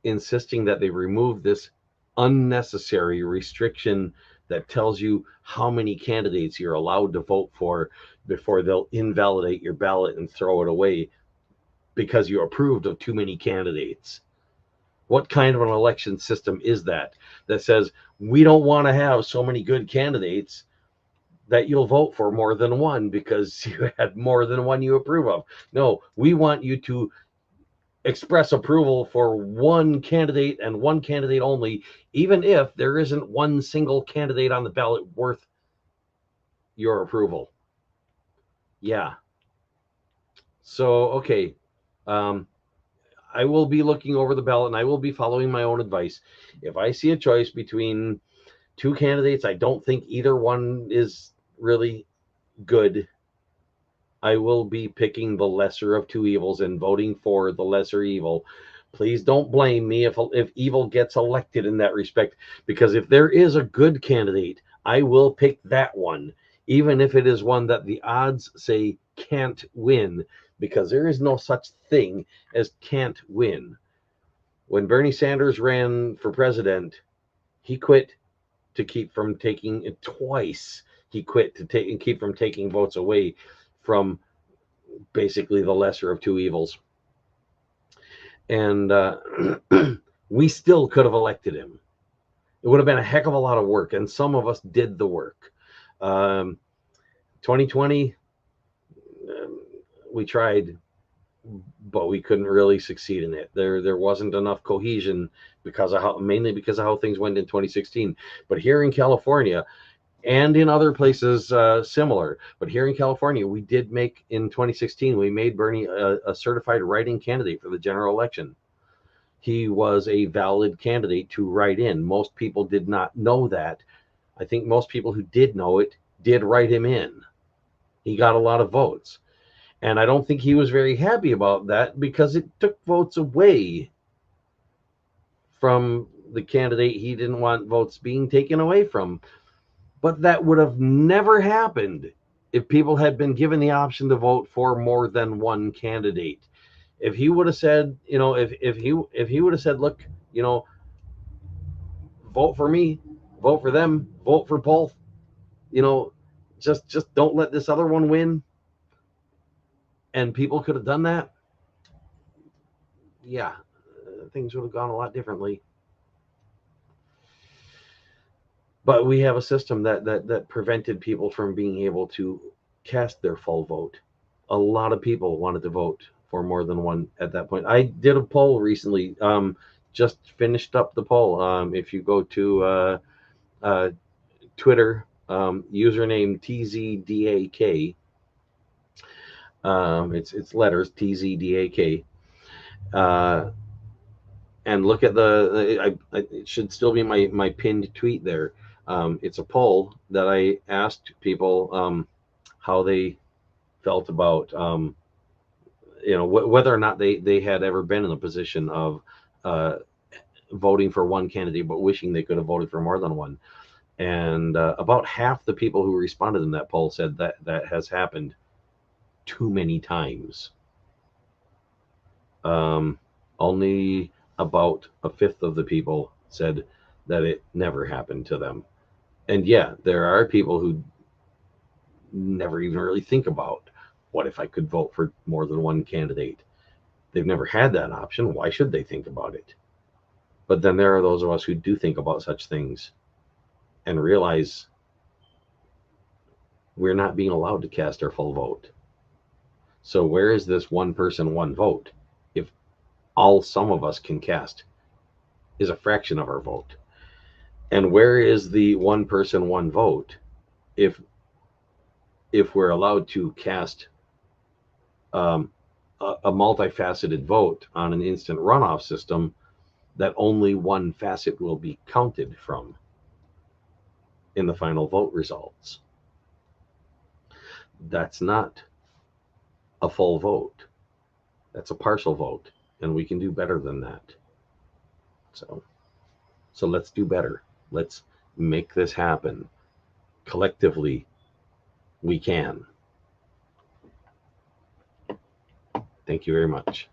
insisting that they remove this unnecessary restriction that tells you how many candidates you're allowed to vote for before they'll invalidate your ballot and throw it away because you approved of too many candidates. What kind of an election system is that says we don't want to have so many good candidates that you'll vote for more than one because you had more than one you approve of? No, we want you to express approval for one candidate and one candidate only, even if there isn't one single candidate on the ballot worth your approval. Yeah. So, okay. Um, I will be looking over the ballot and I will be following my own advice. If I see a choice between two candidates, I don't think either one is really good. I will be picking the lesser of two evils and voting for the lesser evil. Please don't blame me if evil gets elected in that respect, because if there is a good candidate, I will pick that one, even if it is one that the odds say can't win, because there is no such thing as can't win. When Bernie Sanders ran for president, he quit to keep from taking it twice. He quit to take and keep from taking votes away from basically the lesser of two evils. And we still could have elected him. It would have been a heck of a lot of work, and some of us did the work. 2020, we tried, but we couldn't really succeed in it. There wasn't enough cohesion mainly because of how things went in 2016. But here in California, and in other places similar. But here in California, we did make, in 2016, we made Bernie a certified write-in candidate for the general election. He was a valid candidate to write in. Most people did not know that. I think most people who did know it did write him in. He got a lot of votes. And I don't think he was very happy about that, because it took votes away from the candidate he didn't want votes being taken away from. But that would have never happened if people had been given the option to vote for more than one candidate. If he would have said, if he would have said, look, vote for me, vote for them, vote for both, you know, just don't let this other one win, and people could have done that, yeah, things would have gone a lot differently. But we have a system that prevented people from being able to cast their full vote. A lot of people wanted to vote for more than one at that point. I did a poll recently, just finished up the poll. If you go to Twitter, username TZDAK, it's letters TZDAK, and look at it should still be my pinned tweet there. It's a poll that I asked people how they felt about whether or not they had ever been in a position of voting for one candidate but wishing they could have voted for more than one. And about half the people who responded in that poll said that has happened too many times. Only about a fifth of the people said that it never happened to them. And yeah, there are people who never even really think about, what if I could vote for more than one candidate? They've never had that option. Why should they think about it? But then there are those of us who do think about such things and realize we're not being allowed to cast our full vote. So where is this one person, one vote, if all some of us can cast is a fraction of our vote? And where is the one person, one vote if we're allowed to cast a multifaceted vote on an instant runoff system that only one facet will be counted from in the final vote results? That's not a full vote. That's a partial vote, and we can do better than that. So let's do better. Let's make this happen. Collectively, we can. Thank you very much.